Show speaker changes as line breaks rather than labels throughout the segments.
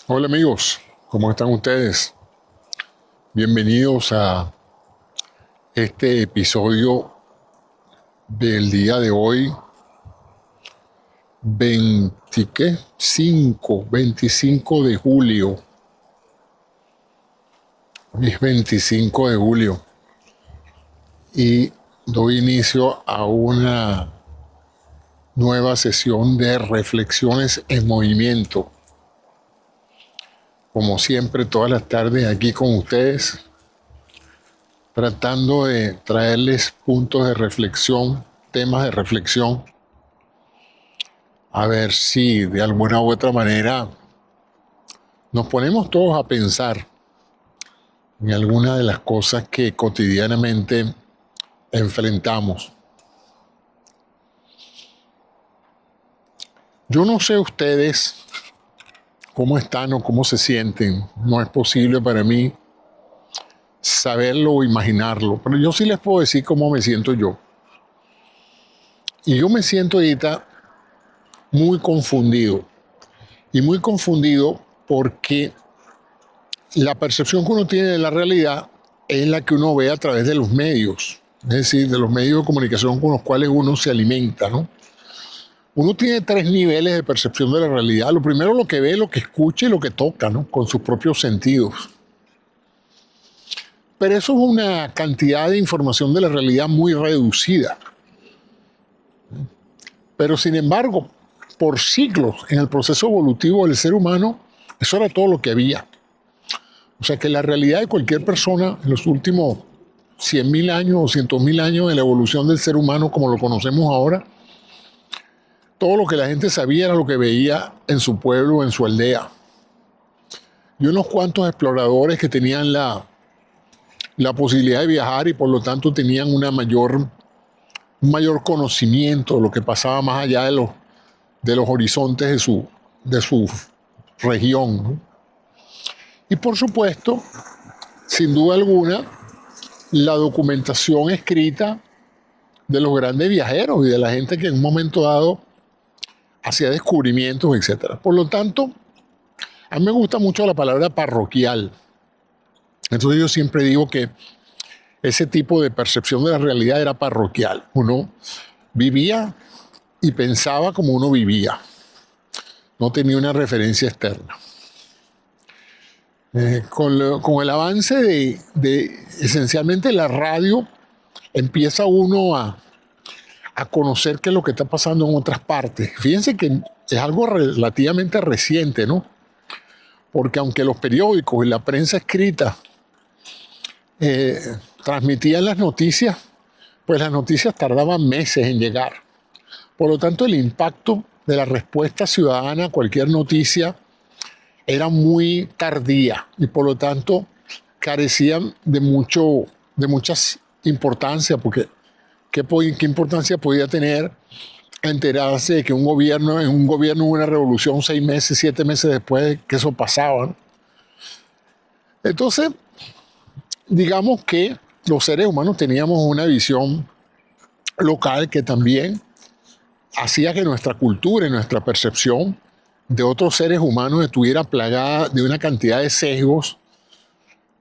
Hola amigos, ¿cómo están ustedes? Bienvenidos a este episodio del día de hoy, 25 de julio. Es 25 de julio y doy inicio a una nueva sesión de reflexiones en movimiento. Como siempre, todas las tardes aquí con ustedes, tratando de traerles puntos de reflexión, temas de reflexión, a ver si de alguna u otra manera nos ponemos todos a pensar en alguna de las cosas que cotidianamente enfrentamos. Yo no sé ustedes cómo están o cómo se sienten. No es posible para mí saberlo o imaginarlo, pero yo sí les puedo decir cómo me siento yo. Y yo me siento ahorita muy confundido. Y muy confundido porque la percepción que uno tiene de la realidad es la que uno ve a través de los medios, es decir, de los medios de comunicación con los cuales uno se alimenta, ¿no? Uno tiene 3 niveles de percepción de la realidad. Lo primero, lo que ve, lo que escucha y lo que toca, ¿no? Con sus propios sentidos. Pero eso es una cantidad de información de la realidad muy reducida. Pero sin embargo, por siglos en el proceso evolutivo del ser humano, eso era todo lo que había. O sea que la realidad de cualquier persona en los últimos 100.000 años o 200.000 años de la evolución del ser humano como lo conocemos ahora, todo lo que la gente sabía era lo que veía en su pueblo o en su aldea. Y unos cuantos exploradores que tenían la posibilidad de viajar y por lo tanto tenían un mayor conocimiento de lo que pasaba más allá de los horizontes de su región, ¿no? Y por supuesto, sin duda alguna, la documentación escrita de los grandes viajeros y de la gente que en un momento dado hacía descubrimientos, etc. Por lo tanto, a mí me gusta mucho la palabra parroquial. Entonces yo siempre digo que ese tipo de percepción de la realidad era parroquial. Uno vivía y pensaba como uno vivía. No tenía una referencia externa. Con el avance de esencialmente la radio, empieza uno a conocer qué es lo que está pasando en otras partes. Fíjense que es algo relativamente reciente, ¿no? Porque aunque los periódicos y la prensa escrita transmitían las noticias, pues las noticias tardaban meses en llegar. Por lo tanto, el impacto de la respuesta ciudadana a cualquier noticia era muy tardía y por lo tanto carecían de mucha importancia, porque ¿qué importancia podía tener enterarse de que en un gobierno hubo una revolución 6 meses, 7 meses después de que eso pasaba, ¿no? Entonces, digamos que los seres humanos teníamos una visión local que también hacía que nuestra cultura y nuestra percepción de otros seres humanos estuviera plagada de una cantidad de sesgos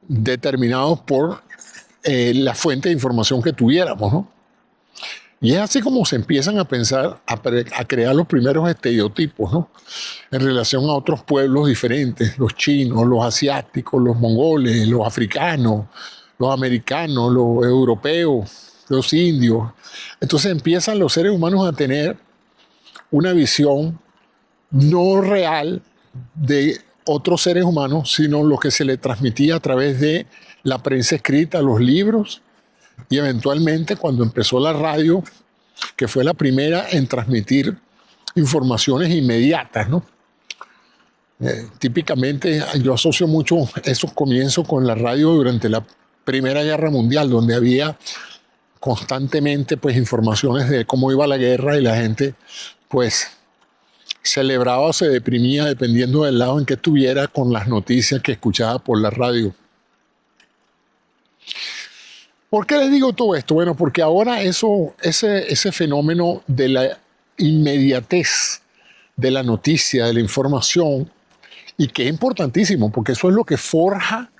determinados por la fuente de información que tuviéramos, ¿no? Y es así como se empiezan a pensar, a crear los primeros estereotipos, ¿no? En relación a otros pueblos diferentes, los chinos, los asiáticos, los mongoles, los africanos, los americanos, los europeos, los indios. Entonces empiezan los seres humanos a tener una visión no real de otros seres humanos, sino lo que se le transmitía a través de la prensa escrita, los libros, y eventualmente cuando empezó la radio, que fue la primera en transmitir informaciones inmediatas, ¿no? Típicamente yo asocio mucho esos comienzos con la radio durante la Primera Guerra Mundial, donde había constantemente pues informaciones de cómo iba la guerra y la gente pues celebraba o se deprimía dependiendo del lado en que estuviera con las noticias que escuchaba por la radio. ¿Por qué les digo todo esto? Bueno, porque ahora ese fenómeno de la inmediatez de la noticia, de la información, y que es importantísimo, porque eso es lo que forja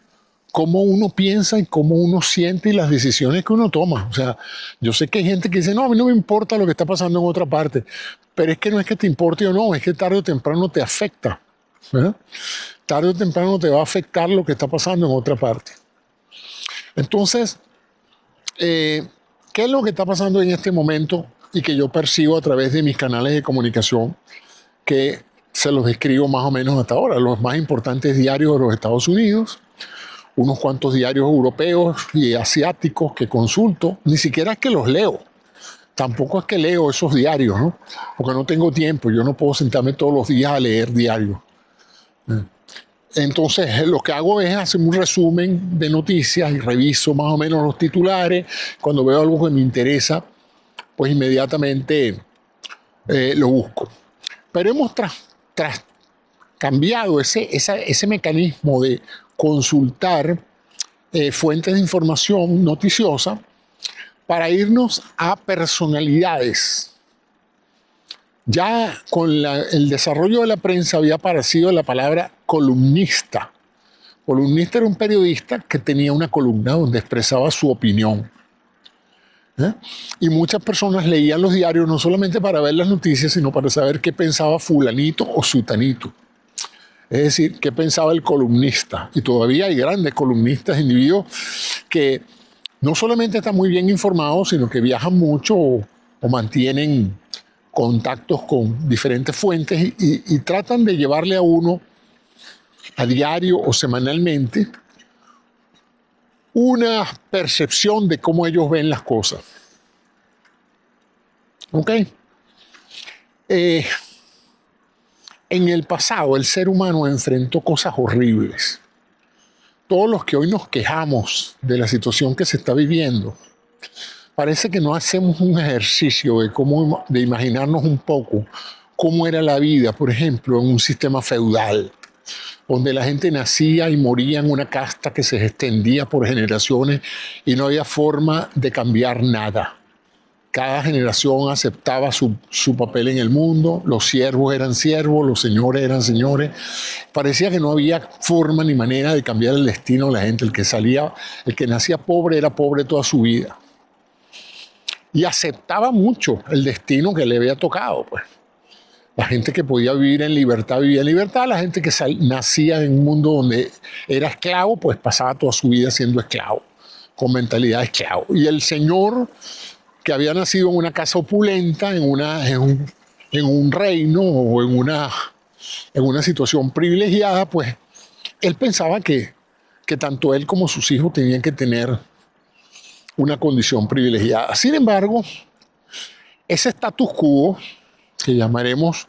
cómo uno piensa y cómo uno siente y las decisiones que uno toma. O sea, yo sé que hay gente que dice, no, a mí no me importa lo que está pasando en otra parte, pero es que no es que te importe o no, es que tarde o temprano te afecta, ¿verdad? Tarde o temprano te va a afectar lo que está pasando en otra parte. Entonces, ¿qué es lo que está pasando en este momento y que yo percibo a través de mis canales de comunicación, que se los escribo más o menos hasta ahora? Los más importantes diarios de los Estados Unidos, unos cuantos diarios europeos y asiáticos que consulto, ni siquiera es que los leo, tampoco es que leo esos diarios, ¿no? Porque no tengo tiempo, yo no puedo sentarme todos los días a leer diarios. Entonces, lo que hago es hacer un resumen de noticias y reviso más o menos los titulares. Cuando veo algo que me interesa, pues inmediatamente lo busco. Pero hemos cambiado ese mecanismo de consultar fuentes de información noticiosa para irnos a personalidades. Ya con el desarrollo de la prensa había aparecido la palabra columnista. Columnista era un periodista que tenía una columna donde expresaba su opinión. Y muchas personas leían los diarios no solamente para ver las noticias, sino para saber qué pensaba fulanito o sutanito. Es decir, qué pensaba el columnista. Y todavía hay grandes columnistas, individuos que no solamente están muy bien informados, sino que viajan mucho o mantienen contactos con diferentes fuentes y tratan de llevarle a uno a diario o semanalmente una percepción de cómo ellos ven las cosas. ¿Ok? En el pasado el ser humano enfrentó cosas horribles. Todos los que hoy nos quejamos de la situación que se está viviendo, parece que no hacemos un ejercicio de imaginarnos un poco cómo era la vida, por ejemplo, en un sistema feudal, donde la gente nacía y moría en una casta que se extendía por generaciones y no había forma de cambiar nada. Cada generación aceptaba su papel en el mundo, los siervos eran siervos, los señores eran señores. Parecía que no había forma ni manera de cambiar el destino de la gente. El que nacía pobre era pobre toda su vida. Y aceptaba mucho el destino que le había tocado, pues. La gente que podía vivir en libertad vivía en libertad. La gente que nacía en un mundo donde era esclavo, pues pasaba toda su vida siendo esclavo, con mentalidad de esclavo. Y el señor que había nacido en una casa opulenta, en un reino o en una situación privilegiada, pues él pensaba que tanto él como sus hijos tenían que tener una condición privilegiada. Sin embargo, ese status quo, que llamaremos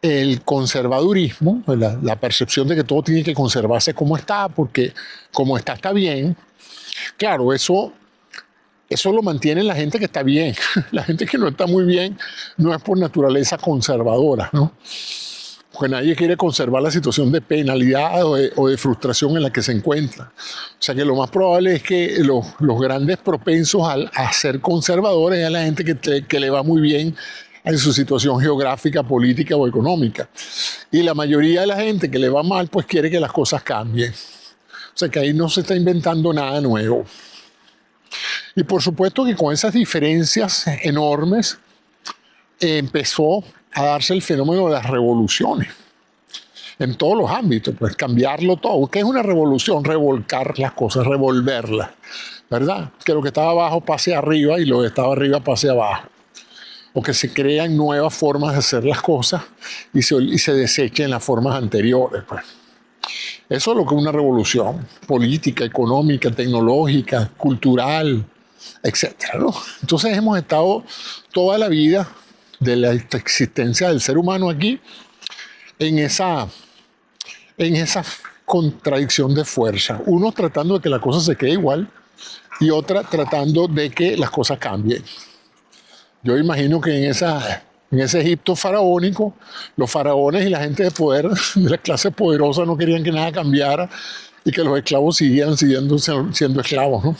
el conservadurismo, la percepción de que todo tiene que conservarse como está, porque como está bien, claro, eso lo mantiene la gente que está bien. La gente que no está muy bien no es por naturaleza conservadora, ¿no? Porque nadie quiere conservar la situación de penalidad o de frustración en la que se encuentra. O sea que lo más probable es que los grandes propensos a ser conservadores es la gente que le va muy bien en su situación geográfica, política o económica. Y la mayoría de la gente que le va mal, pues quiere que las cosas cambien. O sea que ahí no se está inventando nada nuevo. Y por supuesto que con esas diferencias enormes empezó a darse el fenómeno de las revoluciones en todos los ámbitos, pues cambiarlo todo. ¿Qué es una revolución? Revolcar las cosas, revolverlas, ¿verdad? Que lo que estaba abajo pase arriba y lo que estaba arriba pase abajo. O que se crean nuevas formas de hacer las cosas y se desechen las formas anteriores, pues. Eso es lo que es una revolución política, económica, tecnológica, cultural, etcétera, ¿no? Entonces hemos estado toda la vida de la existencia del ser humano aquí en esa contradicción de fuerza. Uno tratando de que la cosa se quede igual y otra tratando de que las cosas cambien. Yo imagino que en esa En ese Egipto faraónico, los faraones y la gente de poder, de la clase poderosa, no querían que nada cambiara y que los esclavos siguieran siendo esclavos, ¿no?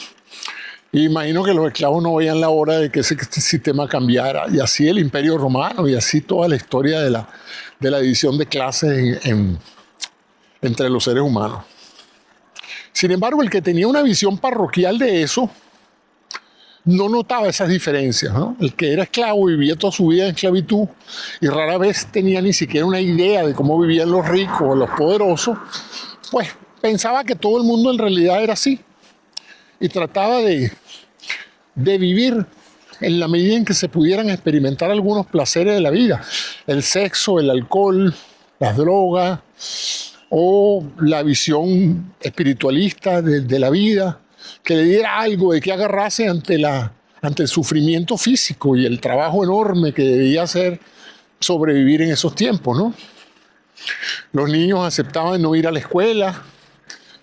Y imagino que los esclavos no veían la hora de que ese sistema cambiara. Y así el Imperio Romano y así toda la historia de la división de clases entre los seres humanos. Sin embargo, el que tenía una visión parroquial de eso no notaba esas diferencias, ¿no? El que era esclavo vivía toda su vida en esclavitud y rara vez tenía ni siquiera una idea de cómo vivían los ricos o los poderosos, pues pensaba que todo el mundo en realidad era así y trataba de vivir en la medida en que se pudieran experimentar algunos placeres de la vida, el sexo, el alcohol, las drogas o la visión espiritualista de la vida, que le diera algo de qué agarrarse ante el sufrimiento físico y el trabajo enorme que debía hacer sobrevivir en esos tiempos, ¿no? Los niños aceptaban no ir a la escuela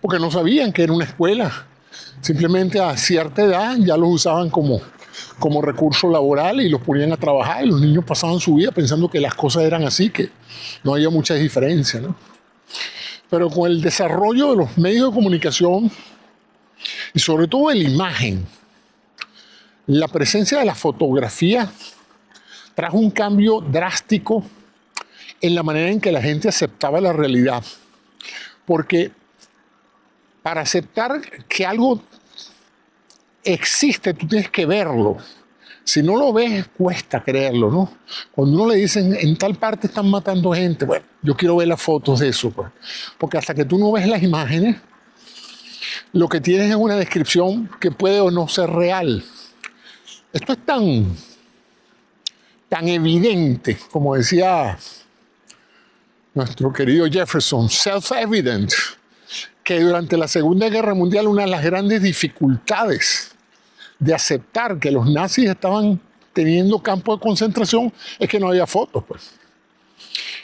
porque no sabían que era una escuela. Simplemente a cierta edad ya los usaban como recurso laboral y los ponían a trabajar y los niños pasaban su vida pensando que las cosas eran así, que no había mucha diferencia, ¿no? Pero con el desarrollo de los medios de comunicación y sobre todo de la imagen, la presencia de la fotografía trajo un cambio drástico en la manera en que la gente aceptaba la realidad. Porque para aceptar que algo existe, tú tienes que verlo. Si no lo ves, cuesta creerlo, ¿no? Cuando uno le dicen, en tal parte están matando gente, bueno, yo quiero ver las fotos de eso, pues. Porque hasta que tú no ves las imágenes, lo que tienes es una descripción que puede o no ser real. Esto es tan evidente, como decía nuestro querido Jefferson, self-evident, que durante la Segunda Guerra Mundial una de las grandes dificultades de aceptar que los nazis estaban teniendo campos de concentración es que no había fotos, pues.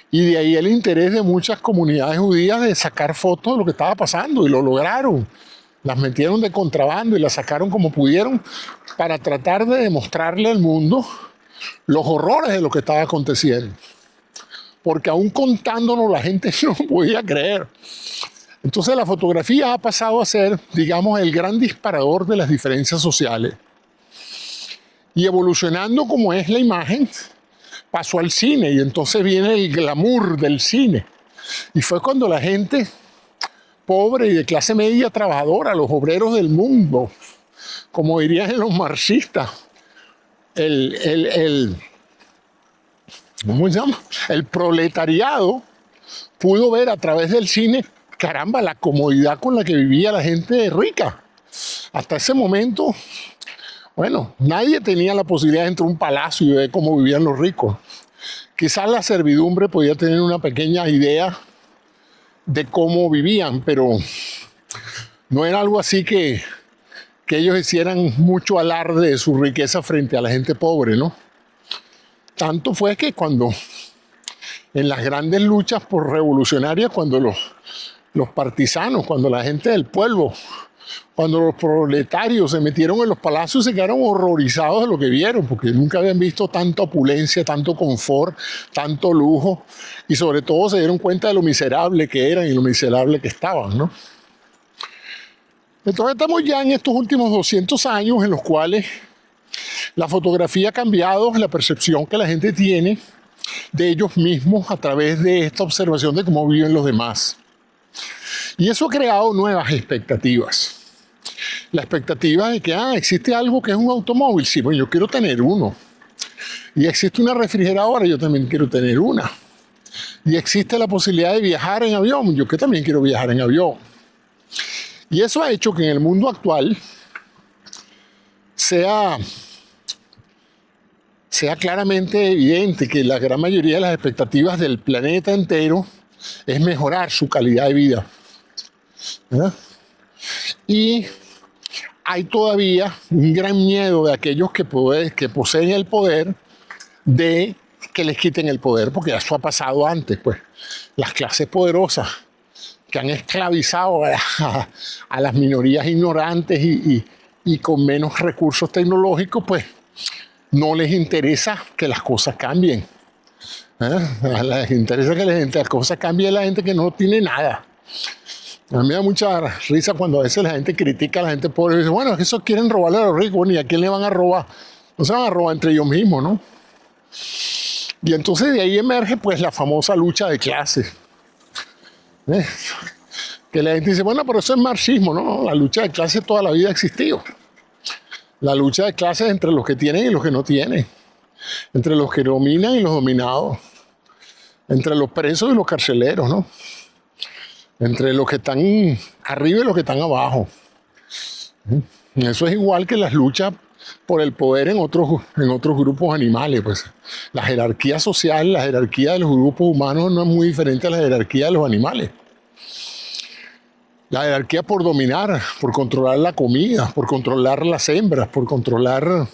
Y de ahí el interés de muchas comunidades judías de sacar fotos de lo que estaba pasando, y lo lograron. Las metieron de contrabando y las sacaron como pudieron para tratar de demostrarle al mundo los horrores de lo que estaba aconteciendo. Porque aún contándonos la gente no podía creer. Entonces la fotografía ha pasado a ser, digamos, el gran disparador de las diferencias sociales. Y evolucionando como es la imagen, pasó al cine y entonces viene el glamour del cine. Y fue cuando la gente pobre y de clase media trabajadora, los obreros del mundo, como dirían los marxistas, ¿cómo se llama? El proletariado pudo ver a través del cine, caramba, la comodidad con la que vivía la gente rica. Hasta ese momento, bueno, nadie tenía la posibilidad de entrar a un palacio y ver cómo vivían los ricos. Quizás la servidumbre podía tener una pequeña idea de cómo vivían, pero no era algo así que ellos hicieran mucho alarde de su riqueza frente a la gente pobre, ¿no? Tanto fue que cuando en las grandes luchas por revolucionarias, cuando los partisanos, cuando la gente del pueblo, cuando los proletarios se metieron en los palacios, se quedaron horrorizados de lo que vieron, porque nunca habían visto tanta opulencia, tanto confort, tanto lujo, y sobre todo se dieron cuenta de lo miserable que eran y lo miserable que estaban, ¿no? Entonces estamos ya en estos últimos 200 años en los cuales la fotografía ha cambiado la percepción que la gente tiene de ellos mismos a través de esta observación de cómo viven los demás. Y eso ha creado nuevas expectativas. La expectativa de que existe algo que es un automóvil. Sí, bueno, yo quiero tener uno. Y existe una refrigeradora, yo también quiero tener una. Y existe la posibilidad de viajar en avión, yo que también quiero viajar en avión. Y eso ha hecho que en el mundo actual sea claramente evidente que la gran mayoría de las expectativas del planeta entero es mejorar su calidad de vida, ¿verdad? Y hay todavía un gran miedo de aquellos que poseen el poder de que les quiten el poder, porque eso ha pasado antes, pues. Las clases poderosas que han esclavizado a las minorías ignorantes y con menos recursos tecnológicos, pues no les interesa que las cosas cambien. Les interesa que las cosas cambien a la gente que no tiene nada. A mí me da mucha risa cuando a veces la gente critica a la gente pobre y dice, bueno, es que esos quieren robarle a los ricos, ni a quién le van a robar. No se van a robar entre ellos mismos, ¿no? Y entonces de ahí emerge pues la famosa lucha de clases. Que la gente dice, bueno, pero eso es marxismo, ¿no? La lucha de clases toda la vida ha existido. La lucha de clases entre los que tienen y los que no tienen. Entre los que dominan y los dominados. Entre los presos y los carceleros, ¿no? Entre los que están arriba y los que están abajo. Eso es igual que las luchas por el poder en otros grupos animales. Pues la jerarquía social, la jerarquía de los grupos humanos no es muy diferente a la jerarquía de los animales. La jerarquía por dominar, por controlar la comida, por controlar las hembras, por controlar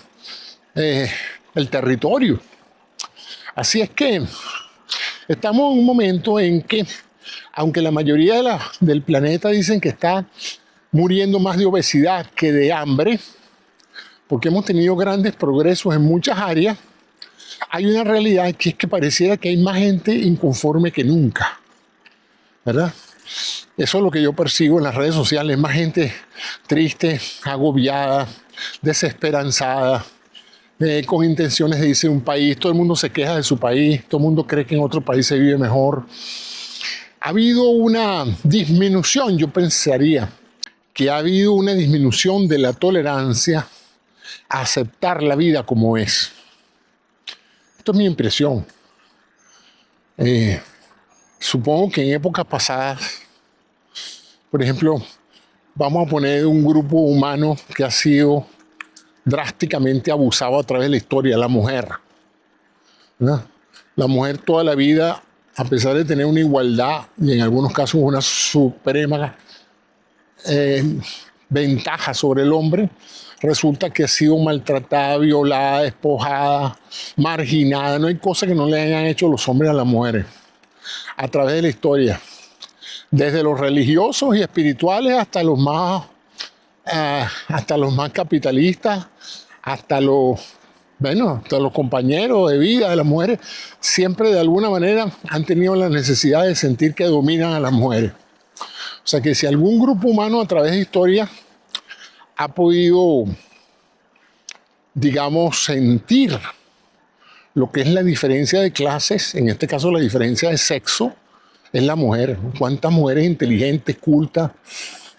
el territorio. Así es que estamos en un momento en que, aunque la mayoría del planeta dicen que está muriendo más de obesidad que de hambre, porque hemos tenido grandes progresos en muchas áreas, hay una realidad que es que pareciera que hay más gente inconforme que nunca, ¿verdad? Eso es lo que yo percibo en las redes sociales, más gente triste, agobiada, desesperanzada, con intenciones de irse de un país. Todo el mundo se queja de su país, todo el mundo cree que en otro país se vive mejor. Ha habido una disminución, yo pensaría que ha habido una disminución de la tolerancia a aceptar la vida como es. Esto es mi impresión. Supongo que en épocas pasadas, por ejemplo, vamos a poner un grupo humano que ha sido drásticamente abusado a través de la historia, la mujer, ¿no? La mujer toda la vida, a pesar de tener una igualdad y en algunos casos una suprema ventaja sobre el hombre, resulta que ha sido maltratada, violada, despojada, marginada. No hay cosa que no le hayan hecho los hombres a las mujeres a través de la historia, desde los religiosos y espirituales hasta los más capitalistas, hasta los compañeros de vida de las mujeres. Siempre de alguna manera han tenido la necesidad de sentir que dominan a las mujeres. O sea que si algún grupo humano a través de historia ha podido, digamos, sentir lo que es la diferencia de clases, en este caso la diferencia de sexo, es la mujer. ¿Cuántas mujeres inteligentes, cultas,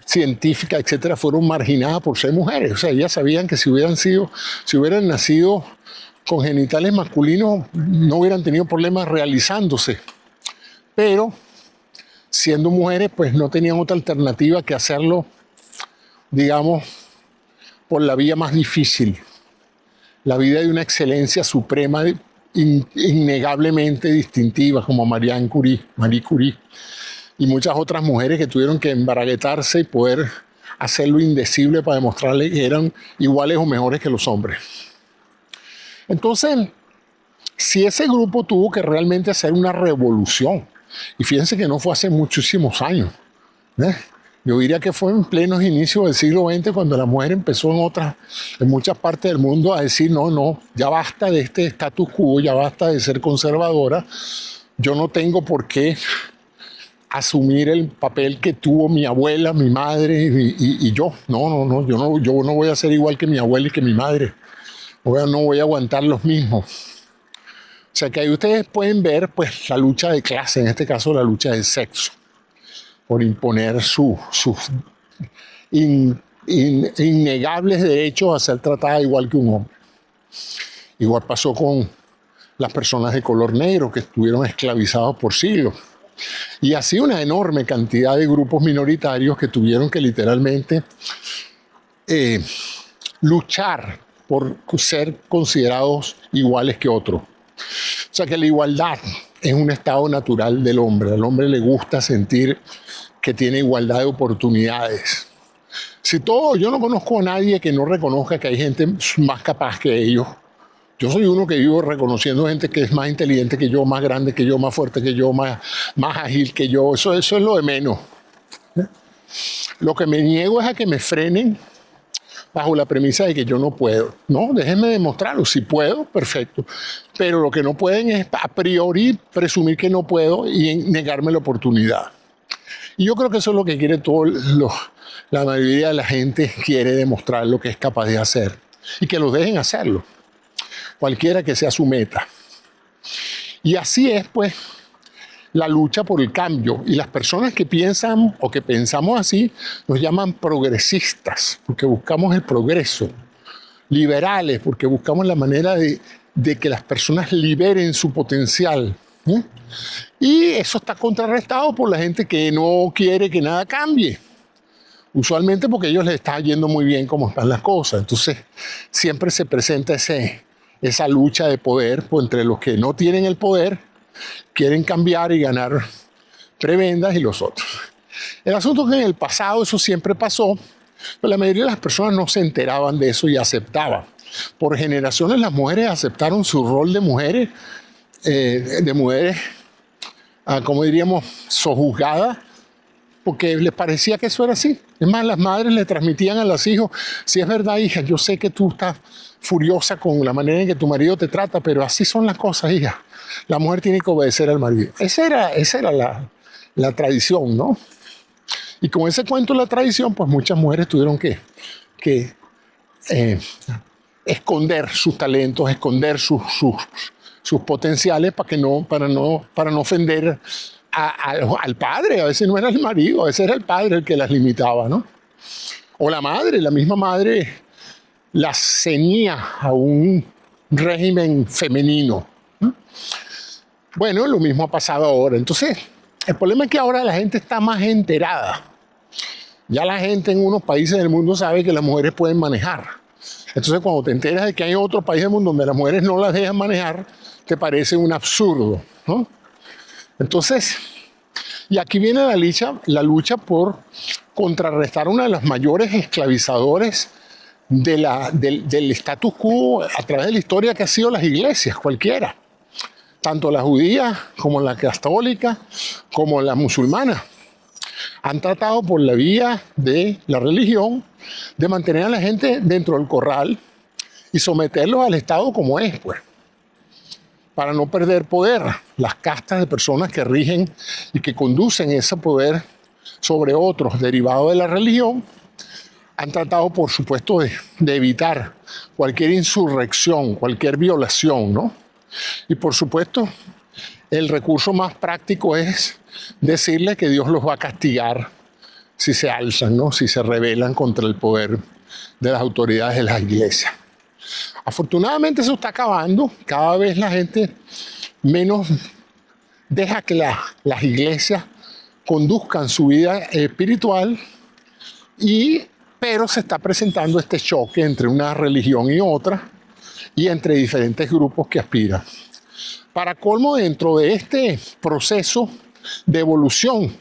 científicas, etcétera, fueron marginadas por ser mujeres? O sea, ellas sabían que si hubieran nacido con genitales masculinos, no hubieran tenido problemas realizándose. Pero, siendo mujeres, pues no tenían otra alternativa que hacerlo, digamos, por la vía más difícil. La vida de una excelencia suprema, innegablemente distintiva, como Marie Curie, y muchas otras mujeres que tuvieron que embaraguetarse y poder hacer lo indecible para demostrarle que eran iguales o mejores que los hombres. Entonces, si ese grupo tuvo que realmente hacer una revolución, y fíjense que no fue hace muchísimos años, yo diría que fue en plenos inicios del siglo XX cuando la mujer empezó en muchas partes del mundo a decir no, ya basta de este status quo, ya basta de ser conservadora, yo no tengo por qué asumir el papel que tuvo mi abuela, mi madre y yo. Yo no voy a ser igual que mi abuela y que mi madre. No voy a aguantar los mismos. O sea que ahí ustedes pueden ver pues la lucha de clase, en este caso la lucha de sexo, por imponer sus innegables derechos a ser tratada igual que un hombre. Igual pasó con las personas de color negro que estuvieron esclavizados por siglos. Y así una enorme cantidad de grupos minoritarios que tuvieron que literalmente luchar por ser considerados iguales que otros. O sea que la igualdad es un estado natural del hombre. Al hombre le gusta sentir que tiene igualdad de oportunidades. Yo no conozco a nadie que no reconozca que hay gente más capaz que ellos. Yo soy uno que vivo reconociendo gente que es más inteligente que yo, más grande que yo, más fuerte que yo, más ágil que yo. Eso es lo de menos. Lo que me niego es a que me frenen bajo la premisa de que yo no puedo. No, déjenme demostrarlo. Si puedo, perfecto. Pero lo que no pueden es a priori presumir que no puedo y negarme la oportunidad. Y yo creo que eso es lo que quiere la mayoría de la gente, quiere demostrar lo que es capaz de hacer. Y que los dejen hacerlo, cualquiera que sea su meta. Y así es, pues, la lucha por el cambio. Y las personas que piensan o que pensamos así nos llaman progresistas, porque buscamos el progreso. Liberales, porque buscamos la manera de que las personas liberen su potencial. Y eso está contrarrestado por la gente que no quiere que nada cambie. Usualmente porque a ellos les está yendo muy bien como están las cosas. Entonces siempre se presenta esa lucha de poder pues, entre los que no tienen el poder, quieren cambiar y ganar prebendas, y los otros. El asunto es que en el pasado eso siempre pasó, pero la mayoría de las personas no se enteraban de eso y aceptaban. Por generaciones las mujeres aceptaron su rol de mujeres, como diríamos, sojuzgadas, porque les parecía que eso era así. Es más, las madres le transmitían a los hijos, si es verdad, hija, yo sé que tú estás furiosa con la manera en que tu marido te trata, pero así son las cosas, hija. La mujer tiene que obedecer al marido. Esa era la tradición, ¿no? Y con ese cuento de la tradición, pues muchas mujeres tuvieron que esconder sus talentos, esconder sus potenciales para no ofender al padre. A veces no era el marido, a veces era el padre el que las limitaba, ¿no? O la madre, la misma madre las ceñía a un régimen femenino. Bueno, lo mismo ha pasado ahora. Entonces, el problema es que ahora la gente está más enterada. Ya la gente en unos países del mundo sabe que las mujeres pueden manejar. Entonces, cuando te enteras de que hay otro país del mundo donde las mujeres no las dejan manejar, te parece un absurdo, ¿no? Entonces, y aquí viene la lucha por contrarrestar una de las mayores esclavizadores del status quo a través de la historia, que ha sido las iglesias, cualquiera. Tanto la judía como la católica como la musulmana han tratado por la vía de la religión de mantener a la gente dentro del corral y someterlos al Estado como es, pues, para no perder poder. Las castas de personas que rigen y que conducen ese poder sobre otros derivado de la religión han tratado, por supuesto, de evitar cualquier insurrección, cualquier violación, ¿no? Y por supuesto, el recurso más práctico es decirle que Dios los va a castigar si se alzan, ¿no? Si se rebelan contra el poder de las autoridades de las iglesias. Afortunadamente eso está acabando. Cada vez la gente menos deja que las iglesias conduzcan su vida espiritual, pero se está presentando este choque entre una religión y otra, y entre diferentes grupos que aspiran. Para colmo, dentro de este proceso de evolución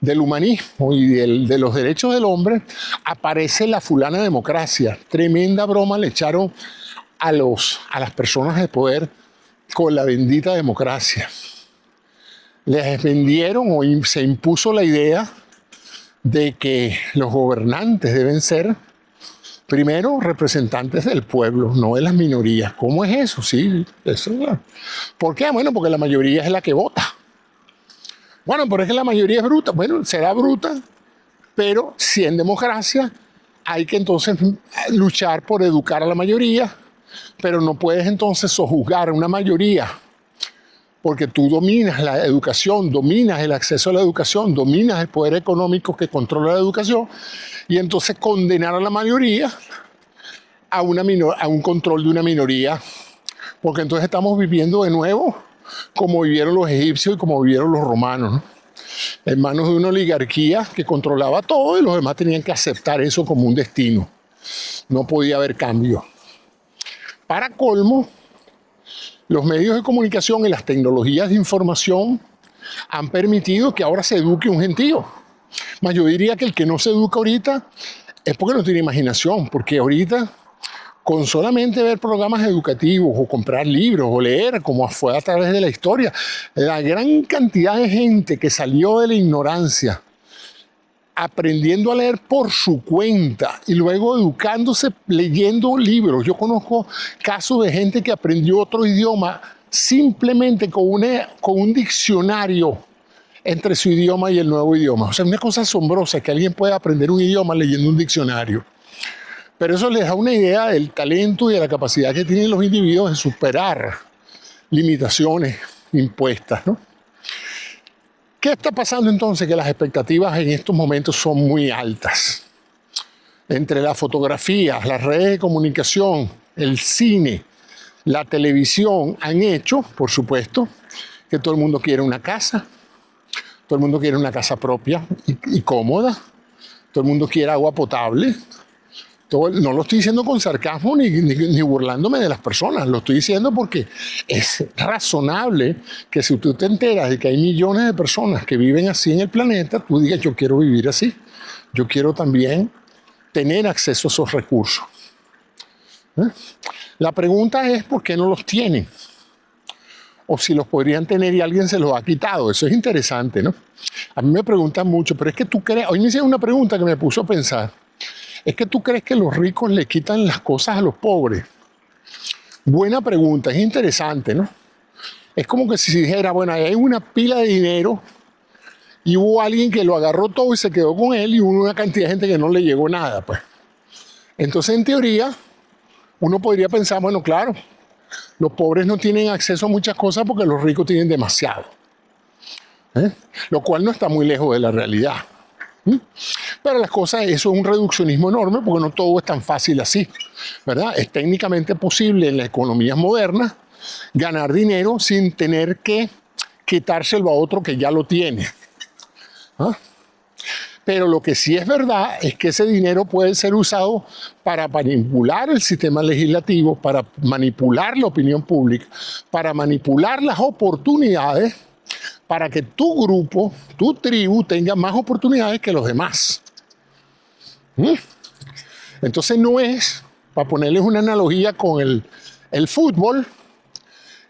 del humanismo y de los derechos del hombre, aparece la fulana democracia. Tremenda broma le echaron a las personas de poder con la bendita democracia. Les vendieron o se impuso la idea de que los gobernantes deben ser primero representantes del pueblo, no de las minorías. ¿Cómo es eso? Sí, eso es claro. ¿Por qué? Bueno, porque la mayoría es la que vota. Bueno, pero es que la mayoría es bruta. Bueno, será bruta, pero si en democracia hay que entonces luchar por educar a la mayoría, pero no puedes entonces sojuzgar a una mayoría, porque tú dominas la educación, dominas el acceso a la educación, dominas el poder económico que controla la educación, y entonces condenar a la mayoría a un control de una minoría, porque entonces estamos viviendo de nuevo como vivieron los egipcios y como vivieron los romanos, ¿no? En manos de una oligarquía que controlaba todo y los demás tenían que aceptar eso como un destino. No podía haber cambio. Para colmo, los medios de comunicación y las tecnologías de información han permitido que ahora se eduque un gentío. Mas yo diría que el que no se educa ahorita es porque no tiene imaginación, porque ahorita con solamente ver programas educativos o comprar libros o leer, como fue a través de la historia, la gran cantidad de gente que salió de la ignorancia aprendiendo a leer por su cuenta y luego educándose leyendo libros. Yo conozco casos de gente que aprendió otro idioma simplemente con un diccionario entre su idioma y el nuevo idioma. O sea, una cosa asombrosa que alguien pueda aprender un idioma leyendo un diccionario. Pero eso les da una idea del talento y de la capacidad que tienen los individuos de superar limitaciones impuestas, ¿no? ¿Qué está pasando entonces? Que las expectativas en estos momentos son muy altas. Entre las fotografías, las redes de comunicación, el cine, la televisión han hecho, por supuesto, que todo el mundo quiere una casa, todo el mundo quiere una casa propia y cómoda, todo el mundo quiere agua potable. No lo estoy diciendo con sarcasmo ni burlándome de las personas, lo estoy diciendo porque es razonable que si tú te enteras de que hay millones de personas que viven así en el planeta, tú digas yo quiero vivir así, yo quiero también tener acceso a esos recursos. La pregunta es ¿por qué no los tienen? O si los podrían tener y alguien se los ha quitado. Eso es interesante, ¿no? A mí me preguntan mucho, pero es que tú crees, hoy me hicieron una pregunta que me puso a pensar. ¿Es que tú crees que los ricos le quitan las cosas a los pobres? Buena pregunta, es interesante, ¿no? Es como que si dijera, bueno, hay una pila de dinero y hubo alguien que lo agarró todo y se quedó con él y hubo una cantidad de gente que no le llegó nada, pues. Entonces, en teoría, uno podría pensar, bueno, claro, los pobres no tienen acceso a muchas cosas porque los ricos tienen demasiado. Lo cual no está muy lejos de la realidad. Pero las cosas, eso es un reduccionismo enorme porque no todo es tan fácil así, ¿verdad? Es técnicamente posible en las economías modernas ganar dinero sin tener que quitárselo a otro que ya lo tiene. Pero lo que sí es verdad es que ese dinero puede ser usado para manipular el sistema legislativo, para manipular la opinión pública, para manipular las oportunidades, para que tu grupo, tu tribu, tenga más oportunidades que los demás. Entonces no es, para ponerles una analogía con el fútbol,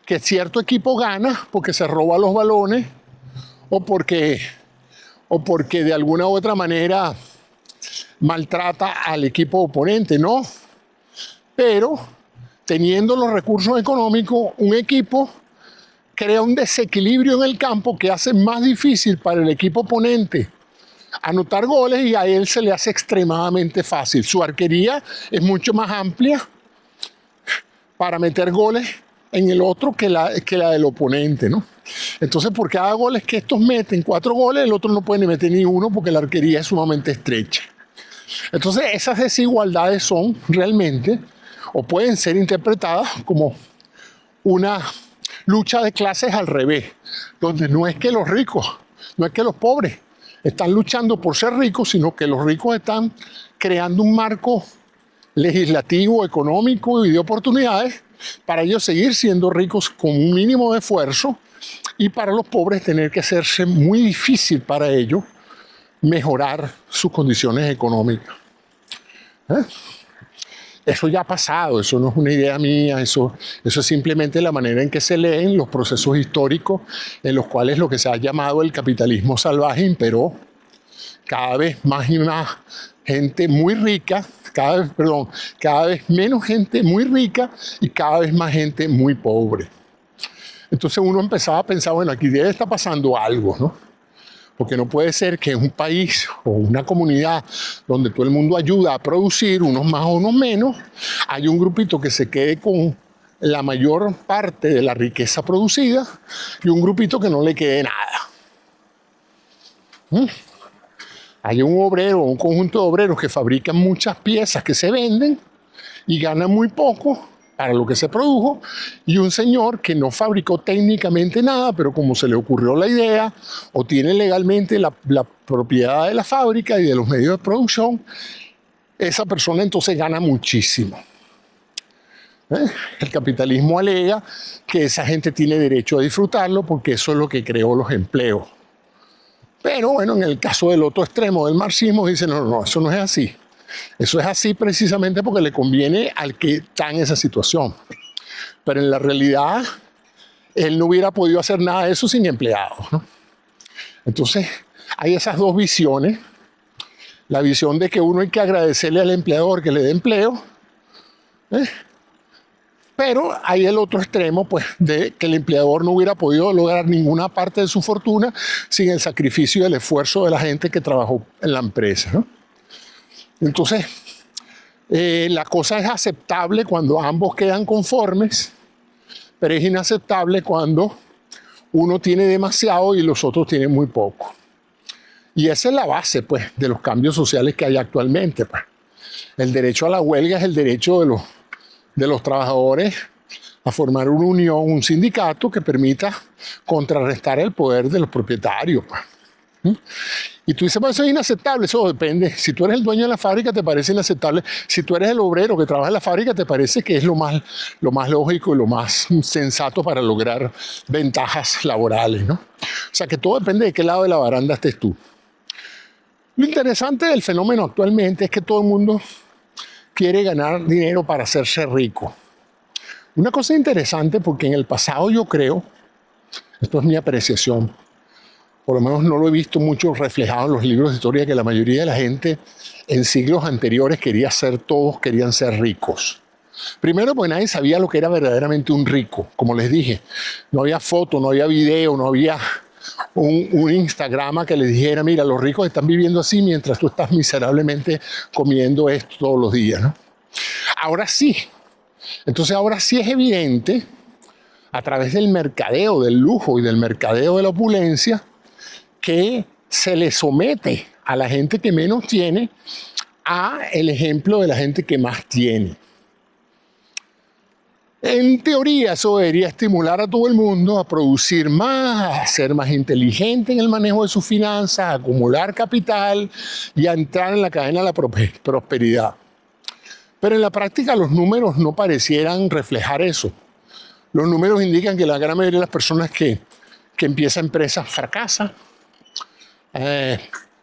que cierto equipo gana porque se roba los balones o porque de alguna u otra manera maltrata al equipo oponente, no. Pero teniendo los recursos económicos, un equipo crea un desequilibrio en el campo que hace más difícil para el equipo oponente anotar goles y a él se le hace extremadamente fácil. Su arquería es mucho más amplia para meter goles en el otro que la del oponente, ¿no? Entonces, por cada goles que estos meten, 4 goles, el otro no puede ni meter ni uno porque la arquería es sumamente estrecha. Entonces, esas desigualdades son realmente, o pueden ser interpretadas como una lucha de clases al revés, donde no es que los ricos, no es que los pobres están luchando por ser ricos, sino que los ricos están creando un marco legislativo, económico y de oportunidades para ellos seguir siendo ricos con un mínimo de esfuerzo y para los pobres tener que hacerse muy difícil para ellos mejorar sus condiciones económicas. Eso ya ha pasado, eso no es una idea mía, eso es simplemente la manera en que se leen los procesos históricos en los cuales lo que se ha llamado el capitalismo salvaje imperó. Cada vez más y más gente muy rica, cada vez menos gente muy rica y cada vez más gente muy pobre. Entonces uno empezaba a pensar, bueno, aquí debe estar pasando algo, ¿no? Porque no puede ser que en un país o una comunidad donde todo el mundo ayuda a producir, unos más o unos menos, haya un grupito que se quede con la mayor parte de la riqueza producida y un grupito que no le quede nada. Hay un obrero o un conjunto de obreros que fabrican muchas piezas que se venden y ganan muy poco para lo que se produjo, y un señor que no fabricó técnicamente nada, pero como se le ocurrió la idea o tiene legalmente la propiedad de la fábrica y de los medios de producción, esa persona entonces gana muchísimo. El capitalismo alega que esa gente tiene derecho a disfrutarlo porque eso es lo que creó los empleos. Pero bueno, en el caso del otro extremo del marxismo dicen, no, eso no es así. Eso es así precisamente porque le conviene al que está en esa situación. Pero en la realidad, él no hubiera podido hacer nada de eso sin empleados, ¿no? Entonces, hay esas dos visiones La visión de que uno hay que agradecerle al empleador que le dé empleo, ¿eh? Pero hay el otro extremo, pues, de que el empleador no hubiera podido lograr ninguna parte de su fortuna sin el sacrificio y el esfuerzo de la gente que trabajó en la empresa, ¿no? Entonces, la cosa es aceptable cuando ambos quedan conformes, pero es inaceptable cuando uno tiene demasiado y los otros tienen muy poco. Y esa es la base, pues, de los cambios sociales que hay actualmente, pues. El derecho a la huelga es el derecho de los trabajadores a formar una unión, un sindicato que permita contrarrestar el poder de los propietarios, pues. Y tú dices, pues eso es inaceptable, eso depende. Si tú eres el dueño de la fábrica, te parece inaceptable. Si tú eres el obrero que trabaja en la fábrica, te parece que es lo más lógico y lo más sensato para lograr ventajas laborales, ¿no? O sea que todo depende de qué lado de la baranda estés tú. Lo interesante del fenómeno actualmente es que todo el mundo quiere ganar dinero para hacerse rico. Una cosa interesante, porque en el pasado yo creo, esto es mi apreciación, por lo menos no lo he visto mucho reflejado en los libros de historia, que la mayoría de la gente en siglos anteriores todos querían ser ricos. Primero, porque nadie sabía lo que era verdaderamente un rico. Como les dije, no había foto, no había video, no había un Instagram que les dijera, mira, los ricos están viviendo así mientras tú estás miserablemente comiendo esto todos los días, ¿no? Ahora sí. Entonces ahora sí es evidente, a través del mercadeo del lujo y del mercadeo de la opulencia, que se le somete a la gente que menos tiene a el ejemplo de la gente que más tiene. En teoría, eso debería estimular a todo el mundo a producir más, a ser más inteligente en el manejo de sus finanzas, a acumular capital y a entrar en la cadena de la prosperidad. Pero en la práctica los números no parecieran reflejar eso. Los números indican que la gran mayoría de las personas que empiezan empresas fracasan.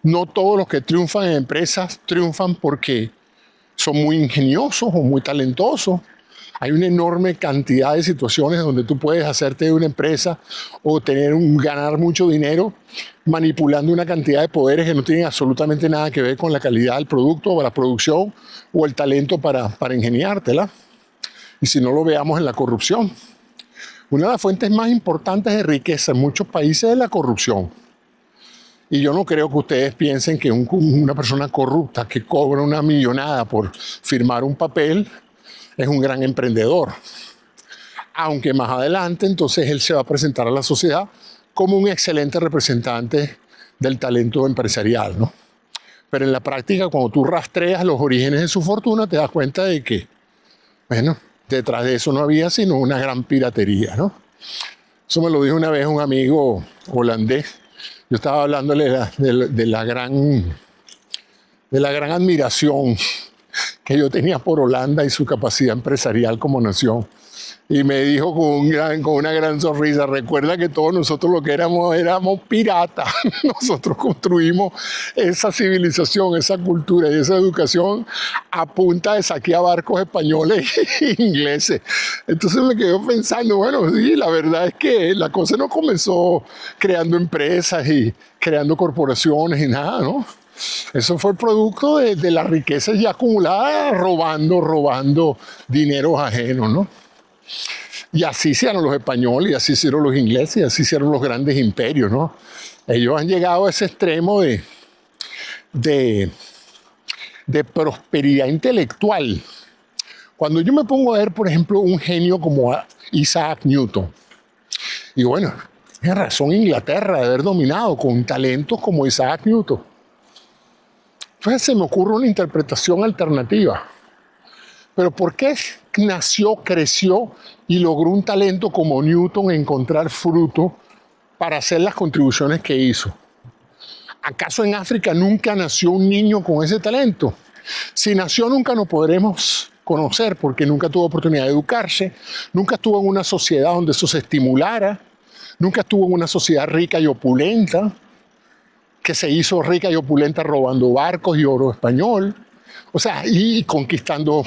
No todos los que triunfan en empresas triunfan porque son muy ingeniosos o muy talentosos. Hay una enorme cantidad de situaciones donde tú puedes hacerte de una empresa o ganar mucho dinero manipulando una cantidad de poderes que no tienen absolutamente nada que ver con la calidad del producto o la producción o el talento para ingeniártela. Y si no, lo veamos en la corrupción. Una de las fuentes más importantes de riqueza en muchos países es la corrupción. Y yo no creo que ustedes piensen que una persona corrupta que cobra una millonada por firmar un papel es un gran emprendedor. Aunque más adelante entonces él se va a presentar a la sociedad como un excelente representante del talento empresarial, ¿no? Pero en la práctica, cuando tú rastreas los orígenes de su fortuna, te das cuenta de que, bueno, detrás de eso no había sino una gran piratería, ¿no? Eso me lo dijo una vez un amigo holandés. Yo estaba hablándole de la gran admiración que yo tenía por Holanda y su capacidad empresarial como nación. Y me dijo con una gran sonrisa, recuerda que todos nosotros lo que éramos piratas. Nosotros construimos esa civilización, esa cultura y esa educación a punta de saquear barcos españoles e ingleses. Entonces me quedé pensando, bueno, sí, la verdad es que la cosa no comenzó creando empresas y creando corporaciones y nada, ¿no? Eso fue el producto de la riqueza ya acumulada, robando dineros ajenos, ¿no? Y así hicieron los españoles, y así hicieron los ingleses, y así hicieron los grandes imperios, ¿no? Ellos han llegado a ese extremo de prosperidad intelectual. Cuando yo me pongo a ver, por ejemplo, un genio como Isaac Newton, y bueno, tiene razón Inglaterra de haber dominado con talentos como Isaac Newton. Entonces se me ocurre una interpretación alternativa. Pero ¿por qué nació, creció y logró un talento como Newton encontrar fruto para hacer las contribuciones que hizo? ¿Acaso en África nunca nació un niño con ese talento? Si nació, nunca nos podremos conocer porque nunca tuvo oportunidad de educarse, nunca estuvo en una sociedad donde eso se estimulara, nunca estuvo en una sociedad rica y opulenta, que se hizo rica y opulenta robando barcos y oro español. O sea, y conquistando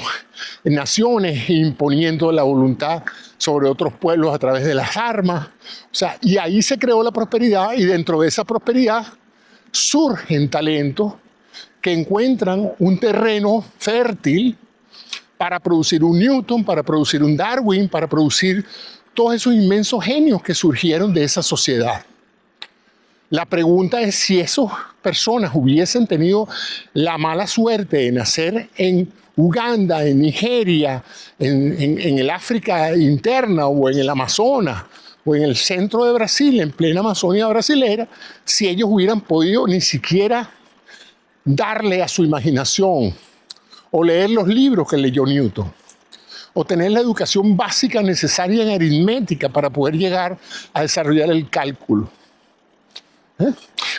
naciones, imponiendo la voluntad sobre otros pueblos a través de las armas. O sea, y ahí se creó la prosperidad y dentro de esa prosperidad surgen talentos que encuentran un terreno fértil para producir un Newton, para producir un Darwin, para producir todos esos inmensos genios que surgieron de esa sociedad. La pregunta es si esas personas hubiesen tenido la mala suerte de nacer en Uganda, en Nigeria, en el África interna o en el Amazonas o en el centro de Brasil, en plena Amazonia brasilera, si ellos hubieran podido ni siquiera darle a su imaginación o leer los libros que leyó Newton, o tener la educación básica necesaria en aritmética para poder llegar a desarrollar el cálculo.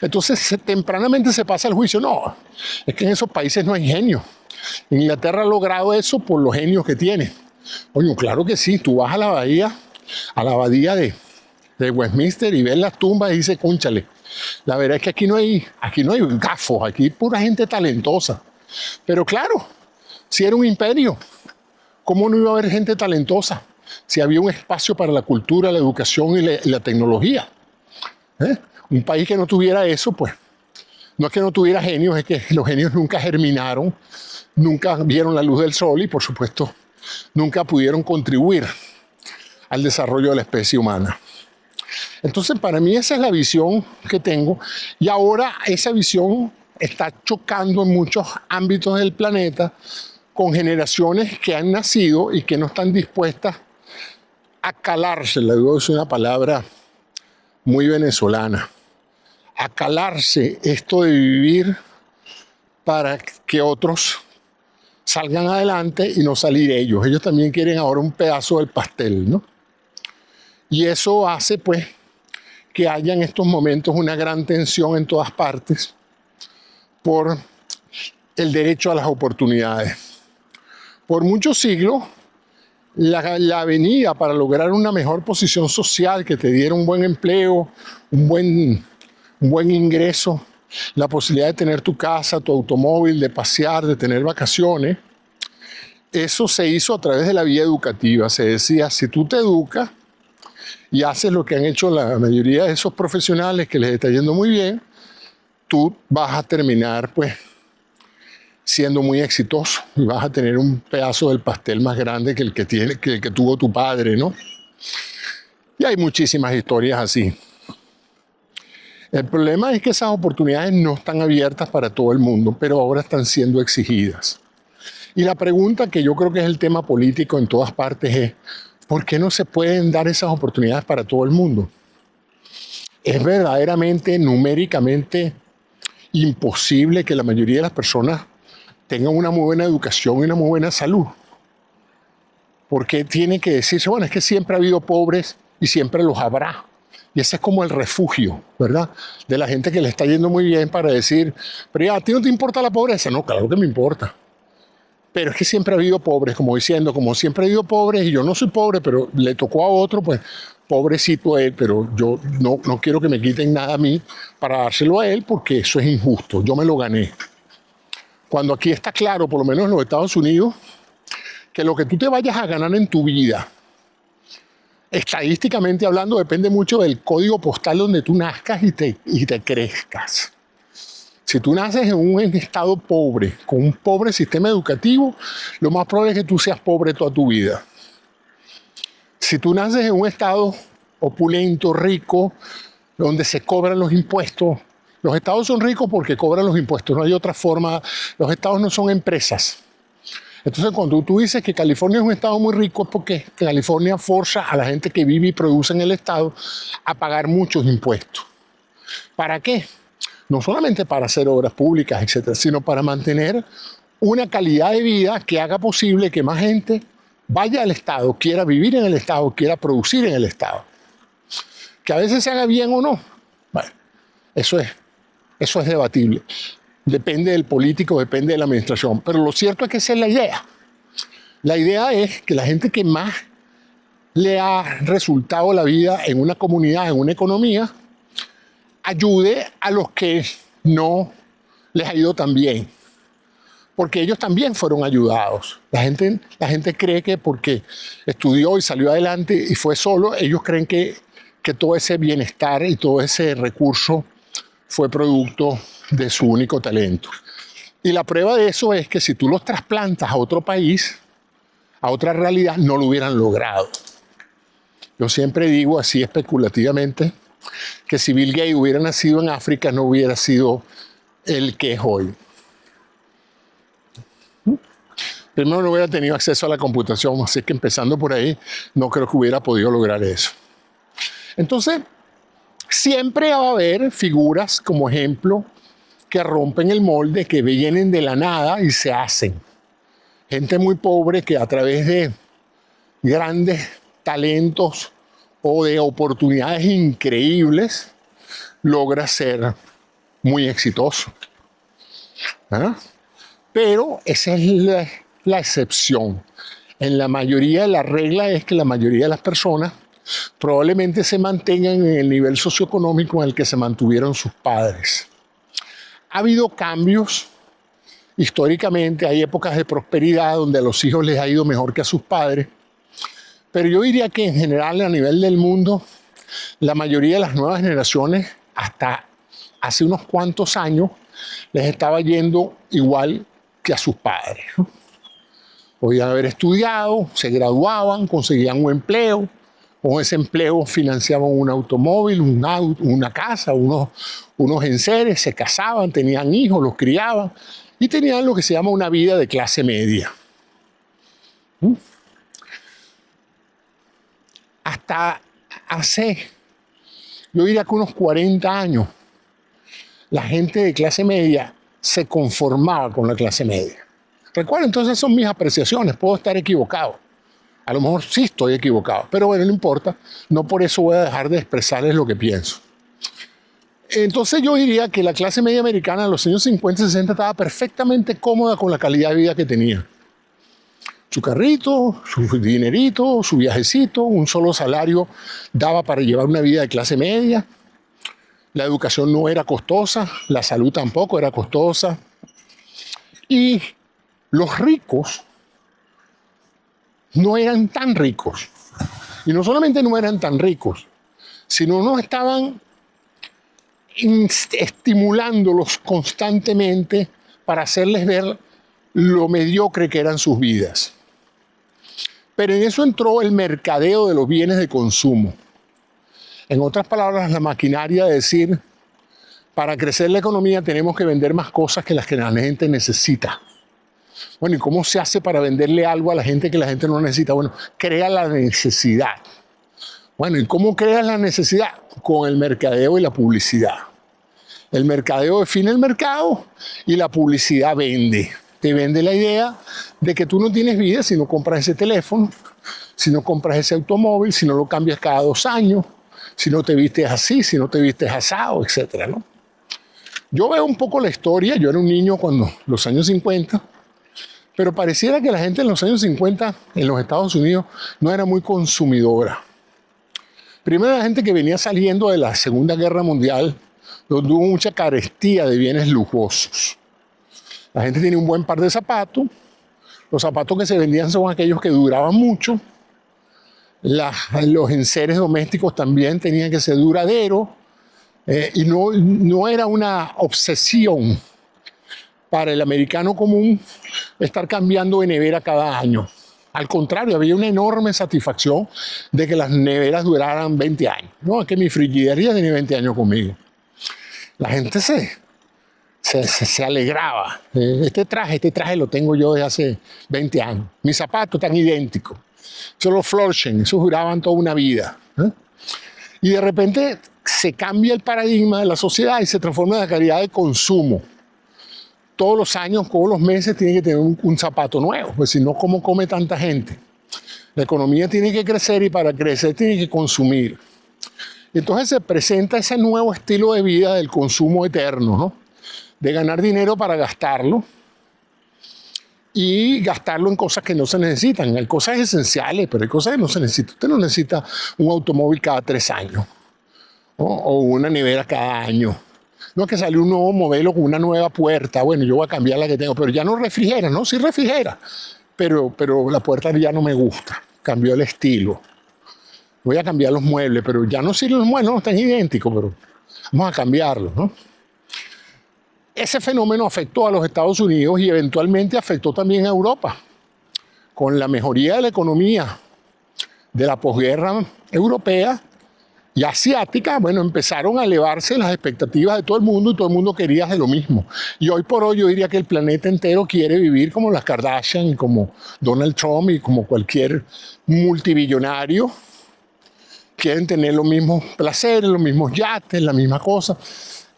Entonces, tempranamente se pasa el juicio. No, es que en esos países no hay genios. Inglaterra ha logrado eso por los genios que tiene. Oye, claro que sí, tú vas a la abadía de Westminster y ves las tumbas y dices, cónchale, la verdad es que aquí no hay gafos, aquí hay pura gente talentosa. Pero claro, si era un imperio, ¿cómo no iba a haber gente talentosa? Si había un espacio para la cultura, la educación y la tecnología. Un país que no tuviera eso, pues, no es que no tuviera genios, es que los genios nunca germinaron, nunca vieron la luz del sol y, por supuesto, nunca pudieron contribuir al desarrollo de la especie humana. Entonces, para mí esa es la visión que tengo, y ahora esa visión está chocando en muchos ámbitos del planeta con generaciones que han nacido y que no están dispuestas a calarse, le digo, es una palabra muy venezolana, a calarse esto de vivir para que otros salgan adelante y no salir ellos. Ellos también quieren ahora un pedazo del pastel, ¿no? Y eso hace, pues, que haya en estos momentos una gran tensión en todas partes por el derecho a las oportunidades. Por muchos siglos, la avenida para lograr una mejor posición social, que te diera un buen empleo, un buen ingreso, la posibilidad de tener tu casa, tu automóvil, de pasear, de tener vacaciones, eso se hizo a través de la vía educativa. Se decía, si tú te educas y haces lo que han hecho la mayoría de esos profesionales que les está yendo muy bien, tú vas a terminar, pues, siendo muy exitoso y vas a tener un pedazo del pastel más grande que el que tuvo tu padre, ¿no? Y hay muchísimas historias así. El problema es que esas oportunidades no están abiertas para todo el mundo, pero ahora están siendo exigidas. Y la pregunta, que yo creo que es el tema político en todas partes, es ¿por qué no se pueden dar esas oportunidades para todo el mundo? Es verdaderamente, numéricamente imposible que la mayoría de las personas tengan una muy buena educación y una muy buena salud. Porque tiene que decirse, bueno, es que siempre ha habido pobres y siempre los habrá. Y ese es como el refugio, ¿verdad? De la gente que le está yendo muy bien para decir, pero ya, ¿a ti no te importa la pobreza? No, claro que me importa. Pero es que siempre ha habido pobres, como diciendo, como siempre ha habido pobres y yo no soy pobre, pero le tocó a otro, pues pobrecito él, pero yo no quiero que me quiten nada a mí para dárselo a él porque eso es injusto, yo me lo gané. Cuando aquí está claro, por lo menos en los Estados Unidos, que lo que tú te vayas a ganar en tu vida, estadísticamente hablando, depende mucho del código postal donde tú nazcas y te crezcas. Si tú naces en un estado pobre, con un pobre sistema educativo, lo más probable es que tú seas pobre toda tu vida. Si tú naces en un estado opulento, rico, donde se cobran los impuestos, los estados son ricos porque cobran los impuestos, no hay otra forma, los estados no son empresas. Entonces, cuando tú dices que California es un estado muy rico, es porque California forza a la gente que vive y produce en el estado a pagar muchos impuestos. ¿Para qué? No solamente para hacer obras públicas, etcétera, sino para mantener una calidad de vida que haga posible que más gente vaya al estado, quiera vivir en el estado, quiera producir en el estado. Que a veces se haga bien o no, bueno, eso es debatible. Depende del político, depende de la administración. Pero lo cierto es que esa es la idea. La idea es que la gente que más le ha resultado la vida en una comunidad, en una economía, ayude a los que no les ha ido tan bien. Porque ellos también fueron ayudados. La gente cree que porque estudió y salió adelante y fue solo, ellos creen que todo ese bienestar y todo ese recurso fue producto de su único talento. Y la prueba de eso es que si tú los trasplantas a otro país, a otra realidad, no lo hubieran logrado. Yo siempre digo así especulativamente que si Bill Gates hubiera nacido en África no hubiera sido el que es hoy. Primero no hubiera tenido acceso a la computación, así que empezando por ahí no creo que hubiera podido lograr eso. Entonces, siempre va a haber figuras como ejemplo que rompen el molde, que vienen de la nada y se hacen. Gente muy pobre que a través de grandes talentos o de oportunidades increíbles logra ser muy exitoso. ¿Ah? Pero esa es la excepción. En la mayoría, la regla es que la mayoría de las personas probablemente se mantengan en el nivel socioeconómico en el que se mantuvieron sus padres. Ha habido cambios. Históricamente hay épocas de prosperidad donde a los hijos les ha ido mejor que a sus padres. Pero yo diría que en general a nivel del mundo, la mayoría de las nuevas generaciones, hasta hace unos cuantos años, les estaba yendo igual que a sus padres. Podían haber estudiado, se graduaban, conseguían un empleo, con ese empleo financiaban un automóvil, una casa, unos enseres, se casaban, tenían hijos, los criaban y tenían lo que se llama una vida de clase media. Hasta hace, yo diría que unos 40 años, la gente de clase media se conformaba con la clase media. Recuerden, entonces son mis apreciaciones, puedo estar equivocado. A lo mejor sí estoy equivocado, pero bueno, no importa. No por eso voy a dejar de expresarles lo que pienso. Entonces yo diría que la clase media americana en los años 50 y 60 estaba perfectamente cómoda con la calidad de vida que tenía. Su carrito, su dinerito, su viajecito, un solo salario daba para llevar una vida de clase media. La educación no era costosa, la salud tampoco era costosa. Y los ricos no eran tan ricos. Y no solamente no eran tan ricos, sino no estaban estimulándolos constantemente para hacerles ver lo mediocre que eran sus vidas. Pero en eso entró el mercadeo de los bienes de consumo. En otras palabras, la maquinaria de decir, para crecer la economía tenemos que vender más cosas que las que la gente necesita. Bueno, ¿y cómo se hace para venderle algo a la gente que la gente no necesita? Bueno, crea la necesidad. Bueno, ¿y cómo creas la necesidad? Con el mercadeo y la publicidad. El mercadeo define el mercado y la publicidad vende. Te vende la idea de que tú no tienes vida si no compras ese teléfono, si no compras ese automóvil, si no lo cambias cada 2 años, si no te vistes así, si no te vistes asado, etc., ¿no? Yo veo un poco la historia. Yo era un niño cuando los años 50, pero pareciera que la gente en los años 50 en los Estados Unidos no era muy consumidora. Primero, la gente que venía saliendo de la Segunda Guerra Mundial, donde hubo mucha carestía de bienes lujosos. La gente tenía un buen par de zapatos. Los zapatos que se vendían son aquellos que duraban mucho. Los enseres domésticos también tenían que ser duraderos. Y no era una obsesión para el americano común estar cambiando de nevera cada año. Al contrario, había una enorme satisfacción de que las neveras duraran 20 años. No, es que mi frigidería tenía 20 años conmigo. La gente se alegraba. Este traje lo tengo yo desde hace 20 años. Mis zapatos están idénticos. Solo Florsheim, esos duraban toda una vida. Y de repente se cambia el paradigma de la sociedad y se transforma en la calidad de consumo. Todos los años, todos los meses tiene que tener un zapato nuevo, pues si no, ¿cómo come tanta gente? La economía tiene que crecer y para crecer tiene que consumir. Entonces se presenta ese nuevo estilo de vida del consumo eterno, ¿no? De ganar dinero para gastarlo y gastarlo en cosas que no se necesitan. Hay cosas esenciales, pero hay cosas que no se necesitan. Usted no necesita un automóvil cada 3 años, ¿no? O una nevera cada año. No es que salió un nuevo modelo con una nueva puerta. Bueno, yo voy a cambiar la que tengo, pero ya no refrigera, ¿no? Sí refrigera, pero la puerta ya no me gusta. Cambió el estilo. Voy a cambiar los muebles, pero ya no sirven los muebles, no están idénticos, pero vamos a cambiarlos, ¿no? Ese fenómeno afectó a los Estados Unidos y eventualmente afectó también a Europa. Con la mejoría de la economía de la posguerra europea y asiática, bueno, empezaron a elevarse las expectativas de todo el mundo y todo el mundo quería de lo mismo. Y hoy por hoy yo diría que el planeta entero quiere vivir como las Kardashian, como Donald Trump y como cualquier multibillonario. Quieren tener los mismos placeres, los mismos yates, la misma cosa.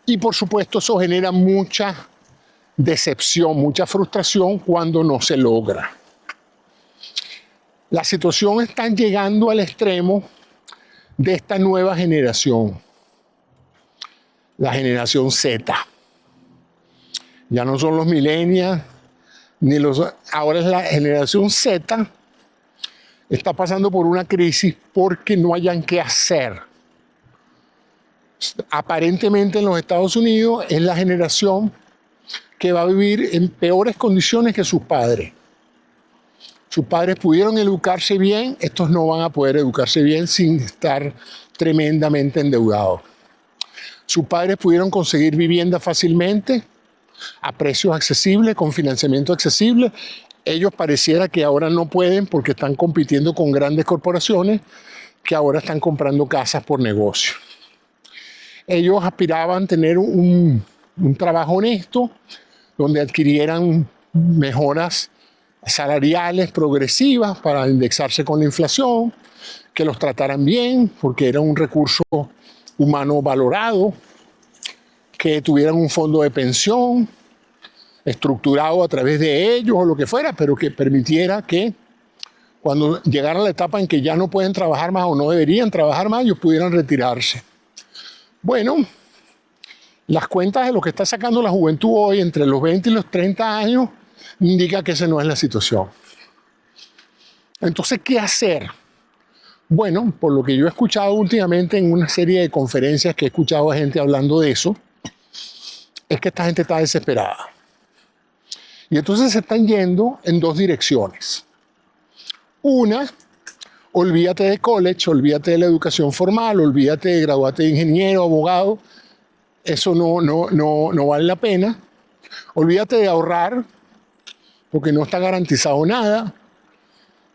Y por supuesto eso genera mucha decepción, mucha frustración cuando no se logra. La situación está llegando al extremo de esta nueva generación, la generación Z. Ya no son los millennials, ahora es la generación Z. Está pasando por una crisis porque no hayan qué hacer. Aparentemente en los Estados Unidos es la generación que va a vivir en peores condiciones que sus padres. Sus padres pudieron educarse bien, estos no van a poder educarse bien sin estar tremendamente endeudados. Sus padres pudieron conseguir vivienda fácilmente, a precios accesibles, con financiamiento accesible. Ellos pareciera que ahora no pueden porque están compitiendo con grandes corporaciones que ahora están comprando casas por negocio. Ellos aspiraban a tener un trabajo honesto, donde adquirieran mejoras salariales progresivas para indexarse con la inflación, que los trataran bien porque era un recurso humano valorado, que tuvieran un fondo de pensión estructurado a través de ellos o lo que fuera, pero que permitiera que cuando llegara la etapa en que ya no pueden trabajar más o no deberían trabajar más, ellos pudieran retirarse. Bueno, las cuentas de lo que está sacando la juventud hoy entre los 20 y los 30 años indica que esa no es la situación. Entonces, ¿qué hacer? Bueno, por lo que yo he escuchado últimamente en una serie de conferencias que he escuchado a gente hablando de eso, es que esta gente está desesperada. Y entonces se están yendo en dos direcciones. Una, olvídate de college, olvídate de la educación formal, olvídate de graduarte de ingeniero, abogado. Eso no vale la pena. Olvídate de ahorrar, porque no está garantizado nada.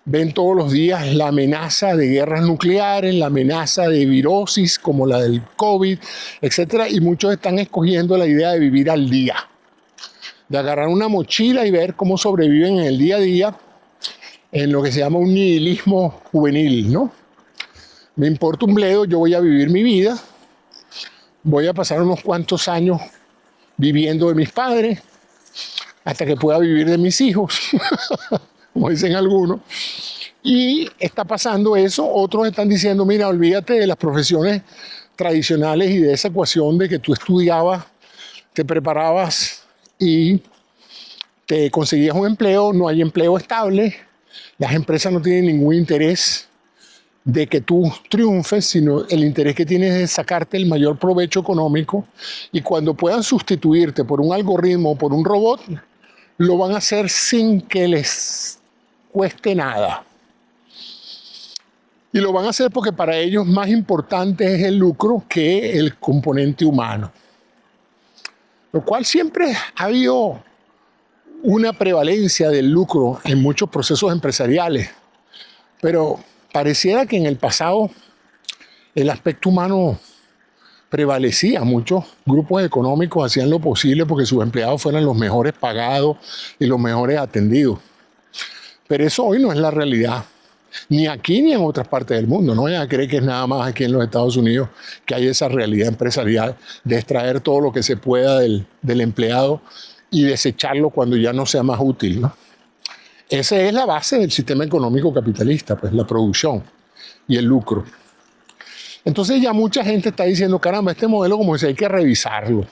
Ven todos los días la amenaza de guerras nucleares, la amenaza de virosis como la del COVID, etc. Y muchos están escogiendo la idea de vivir al día, de agarrar una mochila y ver cómo sobreviven en el día a día en lo que se llama un nihilismo juvenil, ¿no? Me importa un bledo, yo voy a vivir mi vida, voy a pasar unos cuantos años viviendo de mis padres, hasta que pueda vivir de mis hijos, como dicen algunos. Y está pasando eso. Otros están diciendo, mira, olvídate de las profesiones tradicionales y de esa ecuación de que tú estudiabas, te preparabas y te conseguías un empleo, no hay empleo estable, las empresas no tienen ningún interés de que tú triunfes, sino el interés que tienes es sacarte el mayor provecho económico, y cuando puedan sustituirte por un algoritmo o por un robot, lo van a hacer sin que les cueste nada. Y lo van a hacer porque para ellos más importante es el lucro que el componente humano. Lo cual siempre ha habido una prevalencia del lucro en muchos procesos empresariales. Pero pareciera que en el pasado el aspecto humano prevalecía. Muchos grupos económicos hacían lo posible porque sus empleados fueran los mejores pagados y los mejores atendidos. Pero eso hoy no es la realidad. Ni aquí ni en otras partes del mundo. No vayan a creer que es nada más aquí en los Estados Unidos que hay esa realidad empresarial de extraer todo lo que se pueda del empleado y desecharlo cuando ya no sea más útil, ¿no? Esa es la base del sistema económico capitalista, pues la producción y el lucro. Entonces ya mucha gente está diciendo, caramba, este modelo como dice, hay que revisarlo.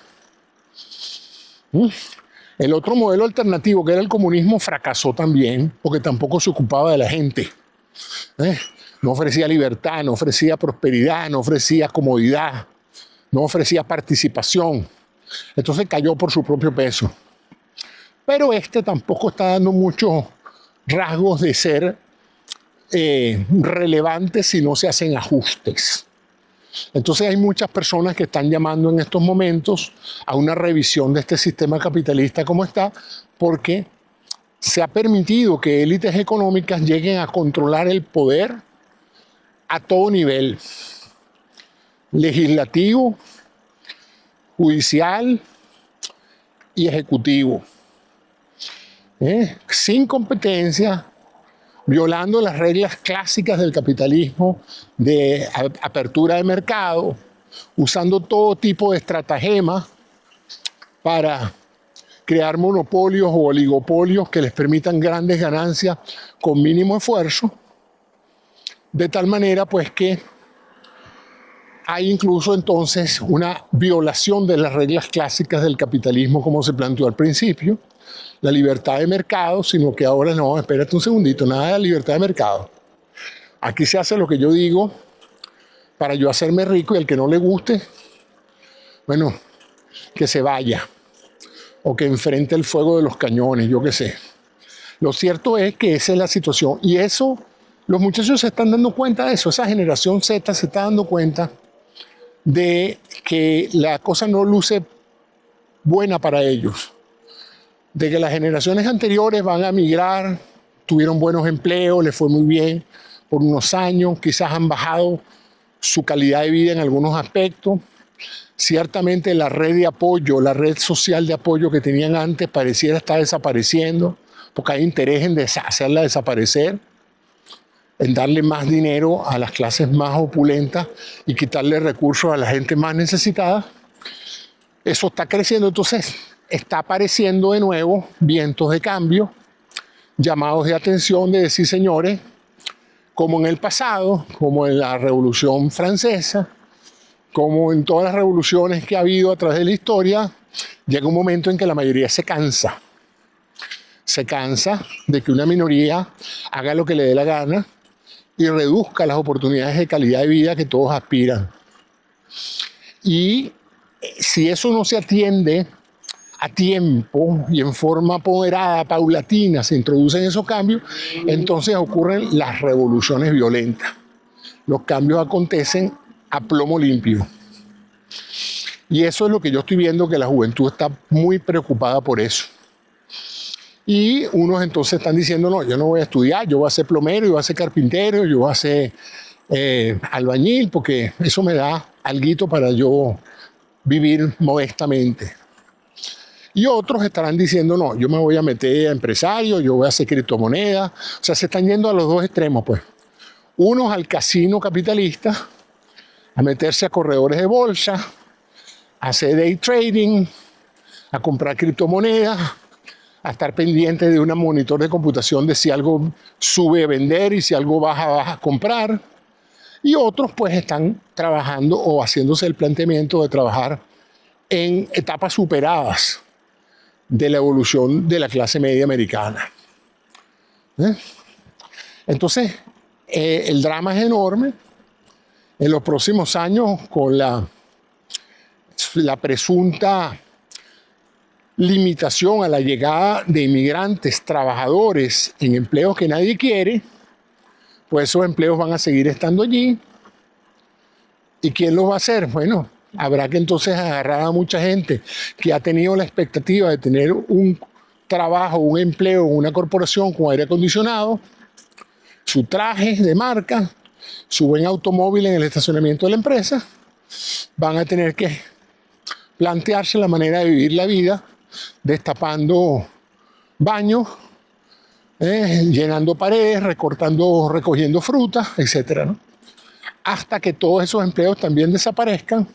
El otro modelo alternativo, que era el comunismo, fracasó también porque tampoco se ocupaba de la gente. No ofrecía libertad, no ofrecía prosperidad, no ofrecía comodidad, no ofrecía participación. Entonces cayó por su propio peso. Pero este tampoco está dando muchos rasgos de ser relevante si no se hacen ajustes. Entonces hay muchas personas que están llamando en estos momentos a una revisión de este sistema capitalista como está, porque se ha permitido que élites económicas lleguen a controlar el poder a todo nivel, legislativo, judicial y ejecutivo, sin competencia, violando las reglas clásicas del capitalismo de apertura de mercado, usando todo tipo de estratagemas para crear monopolios o oligopolios que les permitan grandes ganancias con mínimo esfuerzo, de tal manera pues que hay incluso entonces una violación de las reglas clásicas del capitalismo como se planteó al principio, la libertad de mercado, sino que ahora no, espérate un segundito, nada de libertad de mercado. Aquí se hace lo que yo digo para yo hacerme rico y al que no le guste, bueno, que se vaya o que enfrente el fuego de los cañones, yo qué sé. Lo cierto es que esa es la situación y eso, los muchachos se están dando cuenta de eso, esa generación Z se está dando cuenta de que la cosa no luce buena para ellos, de que las generaciones anteriores van a migrar, tuvieron buenos empleos, les fue muy bien por unos años, quizás han bajado su calidad de vida en algunos aspectos. Ciertamente la red de apoyo, la red social de apoyo que tenían antes pareciera estar desapareciendo, porque hay interés en hacerla desaparecer, en darle más dinero a las clases más opulentas y quitarle recursos a la gente más necesitada. Eso está creciendo, entonces está apareciendo de nuevo vientos de cambio, llamados de atención de decir, señores, como en el pasado, como en la Revolución Francesa, como en todas las revoluciones que ha habido a través de la historia, llega un momento en que la mayoría se cansa. Se cansa de que una minoría haga lo que le dé la gana y reduzca las oportunidades de calidad de vida que todos aspiran. Y si eso no se atiende a tiempo y en forma moderada, paulatina, se introducen esos cambios, entonces ocurren las revoluciones violentas. Los cambios acontecen a plomo limpio. Y eso es lo que yo estoy viendo, que la juventud está muy preocupada por eso. Y unos entonces están diciendo, no, yo no voy a estudiar, yo voy a ser plomero, yo voy a ser carpintero, yo voy a ser albañil, porque eso me da alguito para yo vivir modestamente. Y otros estarán diciendo, no, yo me voy a meter a empresario, yo voy a hacer criptomonedas. O sea, se están yendo a los dos extremos, pues. Unos al casino capitalista, a meterse a corredores de bolsa, a hacer day trading, a comprar criptomonedas, a estar pendiente de un monitor de computación de si algo sube a vender y si algo baja a comprar. Y otros pues están trabajando o haciéndose el planteamiento de trabajar en etapas superadas de la evolución de la clase media americana. Entonces, el drama es enorme. En los próximos años, con la presunta limitación a la llegada de inmigrantes, trabajadores en empleos que nadie quiere, pues esos empleos van a seguir estando allí. ¿Y quién los va a hacer? Bueno, habrá que entonces agarrar a mucha gente que ha tenido la expectativa de tener un trabajo, un empleo en una corporación con aire acondicionado, su traje de marca, su buen automóvil en el estacionamiento de la empresa. Van a tener que plantearse la manera de vivir la vida, destapando baños, llenando paredes, recogiendo frutas, etc., ¿no? Hasta que todos esos empleos también desaparezcan,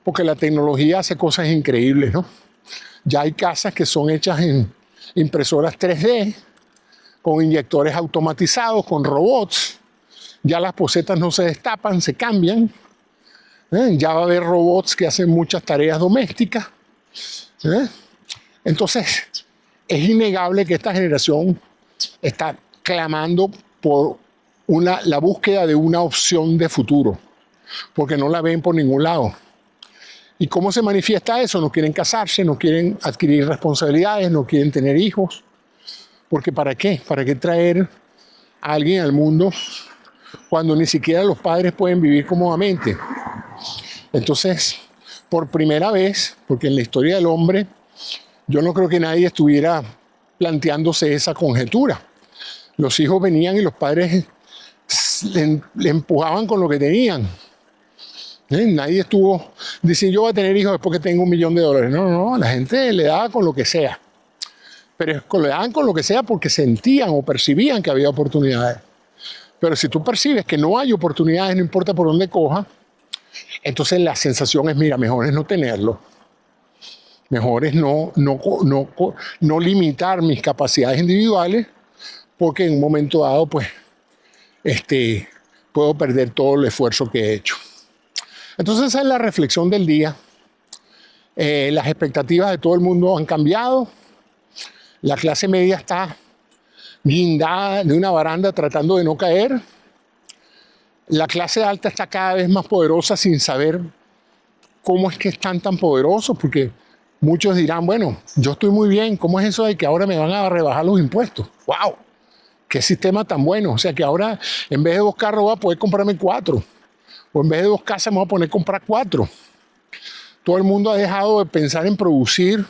porque la tecnología hace cosas increíbles, ¿no? Ya hay casas que son hechas en impresoras 3D, con inyectores automatizados, con robots. Ya las posetas no se destapan, se cambian. Ya va a haber robots que hacen muchas tareas domésticas. Entonces, es innegable que esta generación está clamando por la búsqueda de una opción de futuro, porque no la ven por ningún lado. ¿Y cómo se manifiesta eso? No quieren casarse, no quieren adquirir responsabilidades, no quieren tener hijos. Porque ¿para qué? ¿Para qué traer a alguien al mundo cuando ni siquiera los padres pueden vivir cómodamente? Entonces, por primera vez, porque en la historia del hombre, yo no creo que nadie estuviera planteándose esa conjetura. Los hijos venían y los padres le empujaban con lo que tenían. Nadie estuvo diciendo yo voy a tener hijos después que tengo $1.000.000. No, la gente le daba con lo que sea. Pero le daban con lo que sea porque sentían o percibían que había oportunidades. Pero si tú percibes que no hay oportunidades, no importa por dónde coja, entonces la sensación es, mira, mejor es no tenerlo. Mejor es no limitar mis capacidades individuales, porque en un momento dado, pues, puedo perder todo el esfuerzo que he hecho. Entonces esa es la reflexión del día. Las expectativas de todo el mundo han cambiado. La clase media está guindada de una baranda tratando de no caer. La clase alta está cada vez más poderosa sin saber cómo es que están tan poderosos, porque muchos dirán, bueno, yo estoy muy bien, ¿cómo es eso de que ahora me van a rebajar los impuestos? ¡Wow! ¡Qué sistema tan bueno! O sea que ahora en vez de 2 carros voy a poder comprarme 4. O en vez de 2 casas me voy a poner a comprar 4. Todo el mundo ha dejado de pensar en producir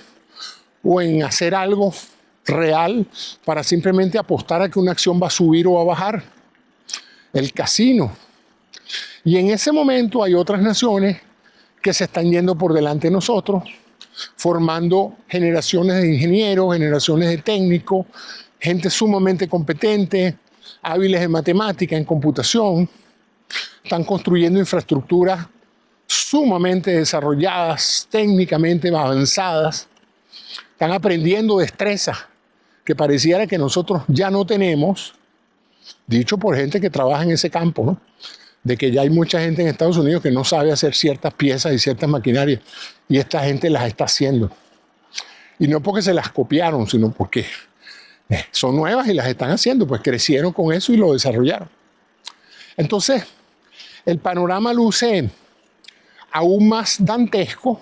o en hacer algo real para simplemente apostar a que una acción va a subir o va a bajar. El casino. Y en ese momento hay otras naciones que se están yendo por delante de nosotros, formando generaciones de ingenieros, generaciones de técnicos, gente sumamente competente, hábiles en matemática, en computación. Están construyendo infraestructuras sumamente desarrolladas, técnicamente avanzadas. Están aprendiendo destrezas que pareciera que nosotros ya no tenemos, dicho por gente que trabaja en ese campo, ¿no? De que ya hay mucha gente en Estados Unidos que no sabe hacer ciertas piezas y ciertas maquinarias, y esta gente las está haciendo. Y no porque se las copiaron, sino porque son nuevas y las están haciendo, pues crecieron con eso y lo desarrollaron. Entonces, el panorama luce aún más dantesco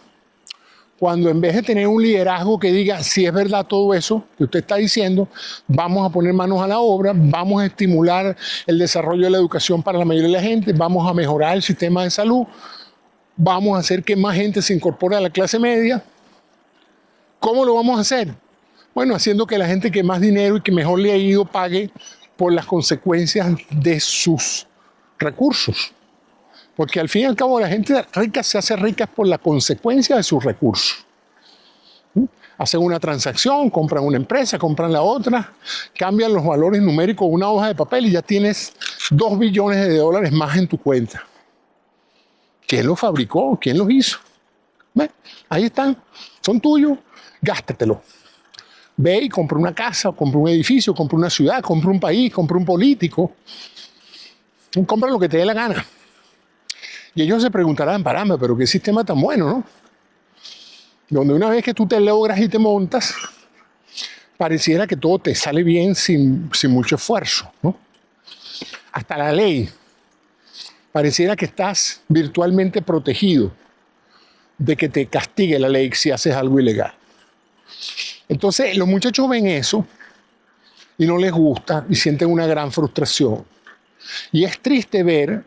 cuando en vez de tener un liderazgo que diga, si es verdad todo eso que usted está diciendo, vamos a poner manos a la obra, vamos a estimular el desarrollo de la educación para la mayoría de la gente, vamos a mejorar el sistema de salud, vamos a hacer que más gente se incorpore a la clase media. ¿Cómo lo vamos a hacer? Bueno, haciendo que la gente que más dinero y que mejor le ha ido pague por las consecuencias de sus recursos. Porque al fin y al cabo la gente rica se hace rica por la consecuencia de sus recursos. Hacen una transacción, compran una empresa, compran la otra, cambian los valores numéricos de una hoja de papel y ya tienes $2 billones más en tu cuenta. ¿Quién los fabricó? ¿Quién los hizo? ¿Ve? Ahí están, son tuyos, gástatelo. Ve y compra una casa, compra un edificio, compra una ciudad, compra un país, compra un político. Compra lo que te dé la gana. Y ellos se preguntarán, caramba, pero qué sistema tan bueno, ¿no? Donde una vez que tú te logras y te montas, pareciera que todo te sale bien sin mucho esfuerzo, ¿no? Hasta la ley. Pareciera que estás virtualmente protegido de que te castigue la ley si haces algo ilegal. Entonces, los muchachos ven eso y no les gusta y sienten una gran frustración. Y es triste ver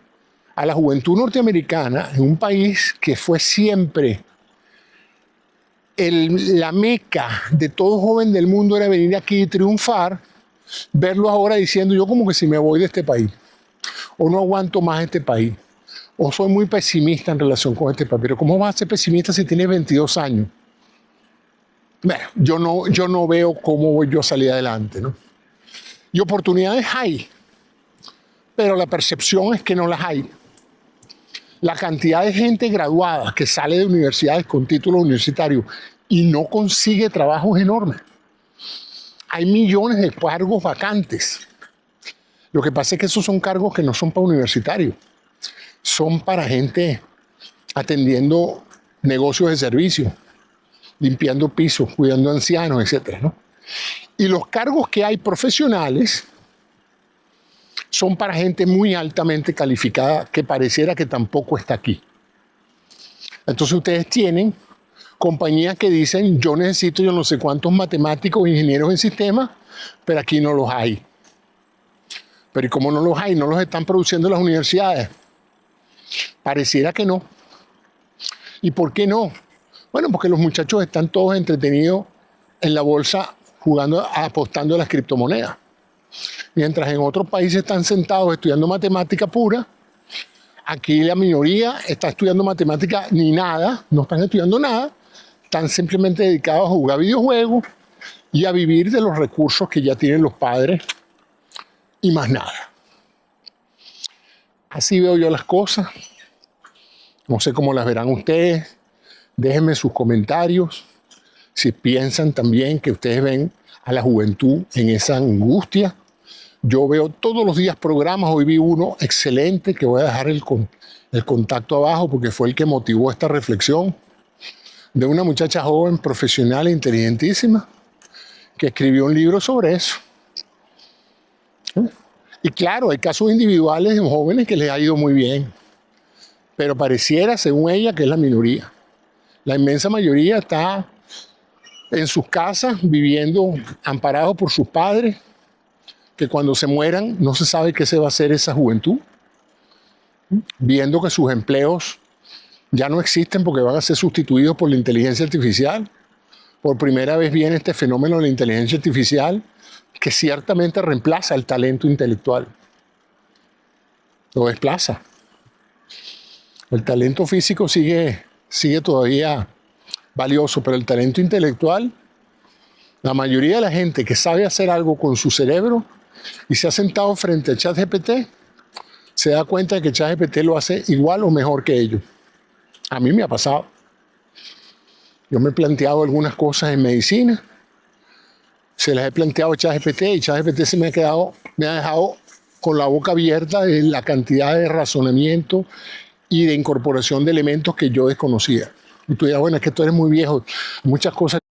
a la juventud norteamericana en un país que fue siempre la meca de todo joven del mundo era venir aquí y triunfar, verlo ahora diciendo yo como que si me voy de este país, o no aguanto más este país, o soy muy pesimista en relación con este país. Pero ¿cómo vas a ser pesimista si tienes 22 años? Bueno, yo no veo cómo voy yo a salir adelante, ¿no? Y oportunidades hay, pero la percepción es que no las hay. La cantidad de gente graduada que sale de universidades con título universitario y no consigue trabajo es enorme. Hay millones de cargos vacantes. Lo que pasa es que esos son cargos que no son para universitarios. Son para gente atendiendo negocios de servicio, limpiando pisos, cuidando ancianos, etc., ¿no? Y los cargos que hay profesionales son para gente muy altamente calificada que pareciera que tampoco está aquí. Entonces ustedes tienen compañías que dicen yo necesito yo no sé cuántos matemáticos, ingenieros en sistemas, pero aquí no los hay. Pero ¿y cómo no los hay? ¿No los están produciendo las universidades? Pareciera que no. ¿Y por qué no? Bueno, porque los muchachos están todos entretenidos en la bolsa jugando, apostando a las criptomonedas. Mientras en otros países están sentados estudiando matemática pura, aquí la minoría está estudiando matemática ni nada, no están estudiando nada, están simplemente dedicados a jugar videojuegos y a vivir de los recursos que ya tienen los padres y más nada. Así veo yo las cosas. No sé cómo las verán ustedes. Déjenme sus comentarios si piensan también que ustedes ven a la juventud en esa angustia. Yo veo todos los días programas, hoy vi uno excelente que voy a dejar el contacto abajo porque fue el que motivó esta reflexión, de una muchacha joven, profesional e inteligentísima que escribió un libro sobre eso. Y claro, hay casos individuales de jóvenes que les ha ido muy bien, pero pareciera, según ella, que es la minoría. La inmensa mayoría está en sus casas viviendo amparados por sus padres, que cuando se mueran no se sabe qué se va a hacer esa juventud, viendo que sus empleos ya no existen porque van a ser sustituidos por la inteligencia artificial. Por primera vez viene este fenómeno de la inteligencia artificial que ciertamente reemplaza el talento intelectual. Lo desplaza. El talento físico sigue todavía valioso, pero el talento intelectual, la mayoría de la gente que sabe hacer algo con su cerebro y se ha sentado frente a ChatGPT, se da cuenta de que ChatGPT lo hace igual o mejor que ellos. A mí me ha pasado. Yo me he planteado algunas cosas en medicina, se las he planteado a ChatGPT y ChatGPT me ha dejado con la boca abierta de la cantidad de razonamiento y de incorporación de elementos que yo desconocía. Y tú dirás, bueno, es que tú eres muy viejo, muchas cosas